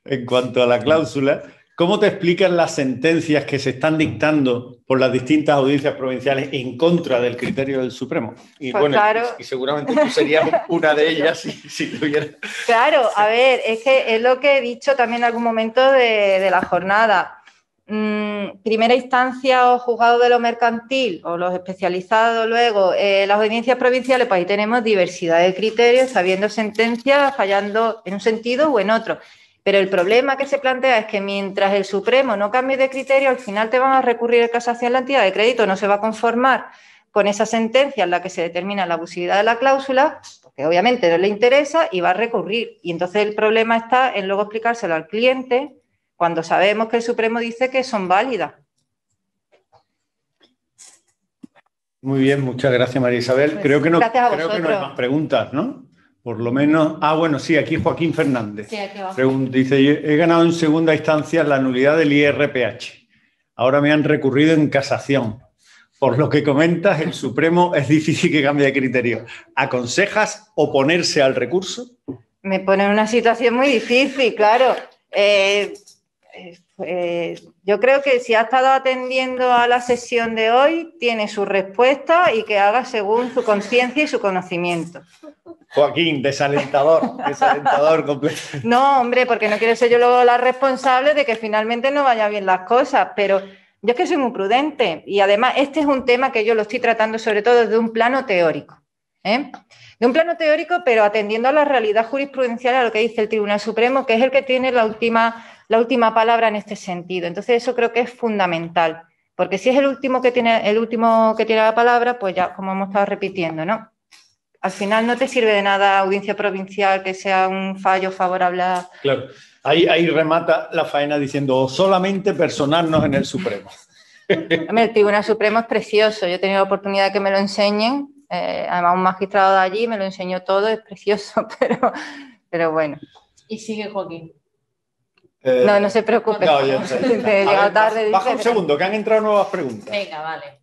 en cuanto a la cláusula, ¿cómo te explicas las sentencias que se están dictando por las distintas audiencias provinciales en contra del criterio del Supremo? Y pues bueno, claro. y seguramente tú serías una de ellas si tuvieras... Claro, a ver, es que es lo que he dicho también en algún momento de la jornada. Primera instancia o juzgado de lo mercantil o los especializados luego, las audiencias provinciales, pues ahí tenemos diversidad de criterios, habiendo sentencias fallando en un sentido o en otro. Pero el problema que se plantea es que mientras el Supremo no cambie de criterio, al final te van a recurrir en casación la entidad de crédito, no se va a conformar con esa sentencia en la que se determina la abusividad de la cláusula, porque obviamente no le interesa y va a recurrir. Y entonces el problema está en luego explicárselo al cliente cuando sabemos que el Supremo dice que son válidas. Muy bien, muchas gracias, María Isabel. Pues creo que no hay más preguntas, ¿no? Por lo menos... Ah, bueno, sí, aquí Joaquín Fernández. Sí, aquí abajo. Dice, he ganado en segunda instancia la nulidad del IRPH. Ahora me han recurrido en casación. Por lo que comentas, el Supremo es difícil que cambie de criterio. ¿Aconsejas oponerse al recurso? Me pone en una situación muy difícil, claro. Yo creo que si ha estado atendiendo a la sesión de hoy, tiene su respuesta y que haga según su conciencia y su conocimiento. Joaquín, desalentador completo. No, hombre, porque no quiero ser yo luego la responsable de que finalmente no vayan bien las cosas, pero yo es que soy muy prudente y además este es un tema que yo lo estoy tratando sobre todo desde un plano teórico. De un plano teórico, pero atendiendo a la realidad jurisprudencial, a lo que dice el Tribunal Supremo, que es el que tiene la última palabra en este sentido. Entonces, eso creo que es fundamental, porque si es el último que tiene la palabra, pues ya, como hemos estado repitiendo, ¿no? Al final no te sirve de nada audiencia provincial que sea un fallo favorable a... Claro, ahí remata la faena diciendo solamente personarnos en el Supremo. El Tribunal Supremo es precioso, yo he tenido la oportunidad de que me lo enseñen, además un magistrado de allí me lo enseñó todo, es precioso, pero bueno. Y sigue Joaquín. No se preocupe. No, ya sé. Baja un segundo, que han entrado nuevas preguntas. Venga, vale.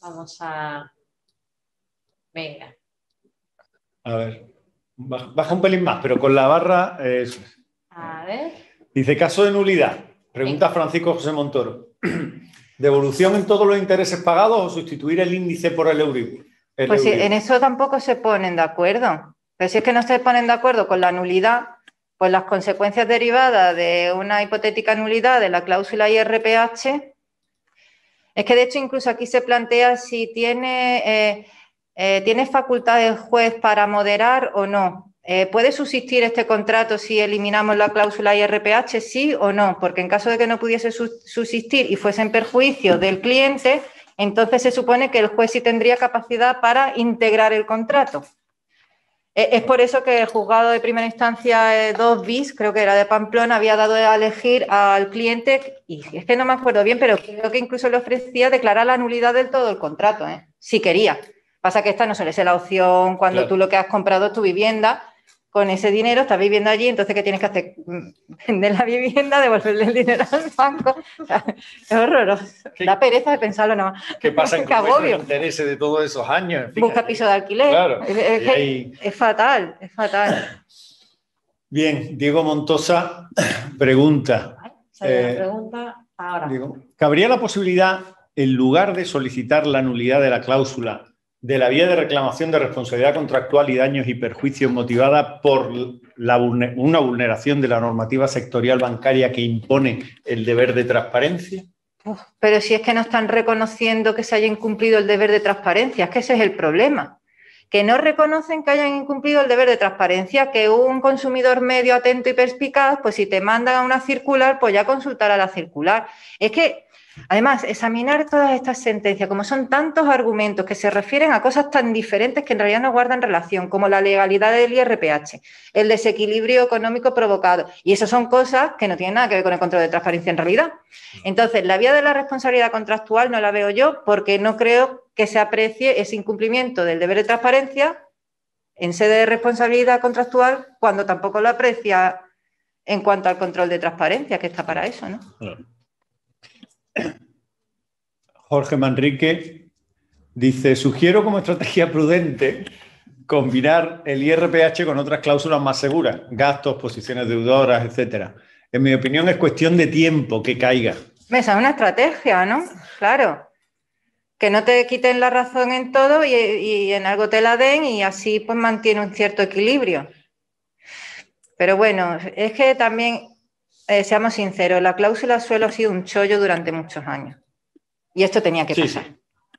Vamos a... Venga. A ver, baja un pelín más, pero con la barra... eso es. A ver. Dice, caso de nulidad. Pregunta Francisco José Montoro. ¿Devolución en todos los intereses pagados o sustituir el índice por el Euribor? Pues sí, en eso tampoco se ponen de acuerdo. Pero si es que no se ponen de acuerdo con la nulidad, pues las consecuencias derivadas de una hipotética nulidad de la cláusula IRPH, es que de hecho incluso aquí se plantea si tiene facultad el juez para moderar o no. ¿Puede subsistir este contrato si eliminamos la cláusula IRPH, sí o no? Porque en caso de que no pudiese subsistir y fuese en perjuicio del cliente, entonces se supone que el juez sí tendría capacidad para integrar el contrato. Es por eso que el juzgado de primera instancia 2 bis, creo que era de Pamplona, había dado a elegir al cliente, y es que no me acuerdo bien, pero creo que incluso le ofrecía declarar la nulidad del todo el contrato, si quería. Pasa que esta no suele ser la opción cuando tú lo que has comprado es tu vivienda. Con ese dinero estás viviendo allí, entonces ¿qué tienes que hacer? Vender la vivienda, devolverle el dinero al banco. O sea, es horroroso. Da pereza de pensarlo nada más. ¿Qué pasa con los intereses de todos esos años? En fin, busca piso de alquiler. Claro. Es fatal, es fatal. Bien, Diego Montosa pregunta. Ahora. Diego, ¿cabría la posibilidad, en lugar de solicitar la nulidad de la cláusula, de la vía de reclamación de responsabilidad contractual y daños y perjuicios motivada por una vulneración de la normativa sectorial bancaria que impone el deber de transparencia? Pero si es que no están reconociendo que se haya incumplido el deber de transparencia, es que ese es el problema. Que no reconocen que hayan incumplido el deber de transparencia, que un consumidor medio, atento y perspicaz, pues si te mandan a una circular, pues ya consultará la circular. Es que, además, examinar todas estas sentencias, como son tantos argumentos que se refieren a cosas tan diferentes que en realidad no guardan relación, como la legalidad del IRPH, el desequilibrio económico provocado, y eso son cosas que no tienen nada que ver con el control de transparencia en realidad. Entonces, la vía de la responsabilidad contractual no la veo yo porque no creo que se aprecie ese incumplimiento del deber de transparencia en sede de responsabilidad contractual cuando tampoco lo aprecia en cuanto al control de transparencia, que está para eso, ¿no? Claro. Jorge Manrique dice, sugiero como estrategia prudente combinar el IRPH con otras cláusulas más seguras, gastos, posiciones deudoras, etcétera. En mi opinión es cuestión de tiempo que caiga. Esa es una estrategia, ¿no? Claro. Que no te quiten la razón en todo y en algo te la den y así pues mantiene un cierto equilibrio. Pero bueno, es que también, seamos sinceros, la cláusula suelo ha sido un chollo durante muchos años. Y esto tenía que pasar. Sí.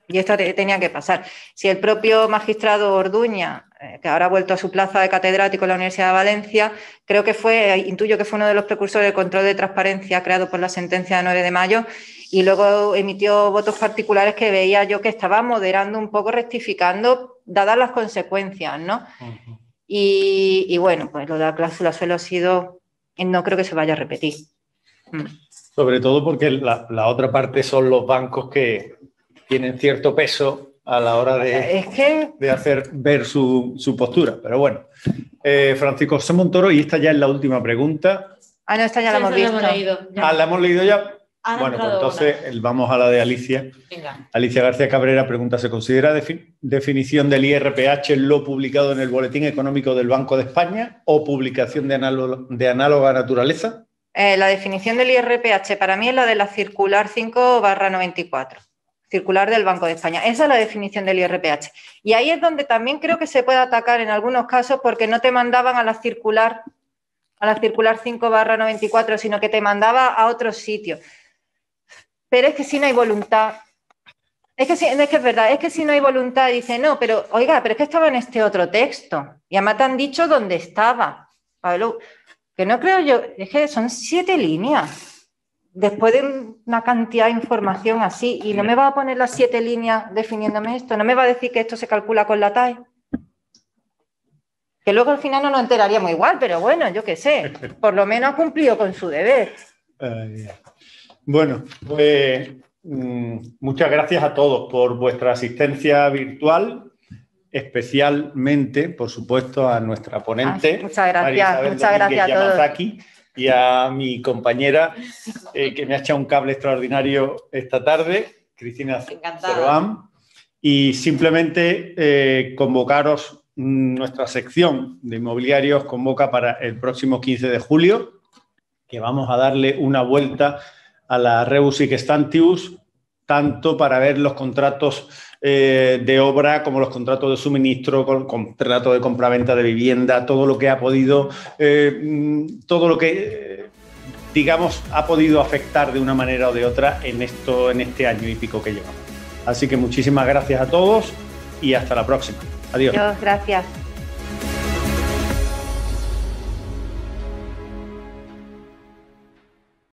Y esto tenía que pasar. Si el propio magistrado Orduña, que ahora ha vuelto a su plaza de catedrático en la Universidad de Valencia, intuyo que fue uno de los precursores del control de transparencia creado por la sentencia de 9 de mayo, y luego emitió votos particulares que veía yo que estaba moderando un poco, rectificando, dadas las consecuencias, ¿no? Uh-huh. Y bueno, pues lo de la cláusula suelo ha sido, no creo que se vaya a repetir. Sobre todo porque la otra parte son los bancos que tienen cierto peso a la hora de hacer ver su postura. Pero bueno, Francisco José Montoro, y esta ya es la última pregunta. No, esta ya la hemos visto. ¿La hemos leído ya? Bueno, pues entonces vamos a la de Alicia. Venga. Alicia García Cabrera pregunta, ¿se considera definición del IRPH lo publicado en el Boletín Económico del Banco de España o publicación de análoga naturaleza? La definición del IRPH para mí es la de la circular 5/94, circular del Banco de España. Esa es la definición del IRPH. Y ahí es donde también creo que se puede atacar en algunos casos porque no te mandaban a la circular 5/94, sino que te mandaba a otro sitio. Pero es que si no hay voluntad, es que es verdad, es que si no hay voluntad, dice, no, pero oiga, pero es que estaba en este otro texto. Y además te han dicho dónde estaba. Pablo, que no creo yo, es que son 7 líneas. Después de una cantidad de información así, y no me va a poner las 7 líneas definiéndome esto, no me va a decir que esto se calcula con la TAE. Que luego al final no nos enteraríamos igual, pero bueno, yo qué sé, por lo menos ha cumplido con su deber. Bueno, pues muchas gracias a todos por vuestra asistencia virtual, especialmente, por supuesto, a nuestra ponente. Muchas gracias a todos. Yamazaki, y a mi compañera que me ha echado un cable extraordinario esta tarde, Cristina Ceroam. Y simplemente convocaros, nuestra sección de inmobiliarios convoca para el próximo 15 de julio, que vamos a darle una vuelta a la Rebus sic stantibus, tanto para ver los contratos de obra como los contratos de suministro, con contratos de compraventa de vivienda, todo lo que ha podido, todo lo que, digamos, ha podido afectar de una manera o de otra en este año y pico que llevamos. Así que muchísimas gracias a todos y hasta la próxima. Adiós. Gracias.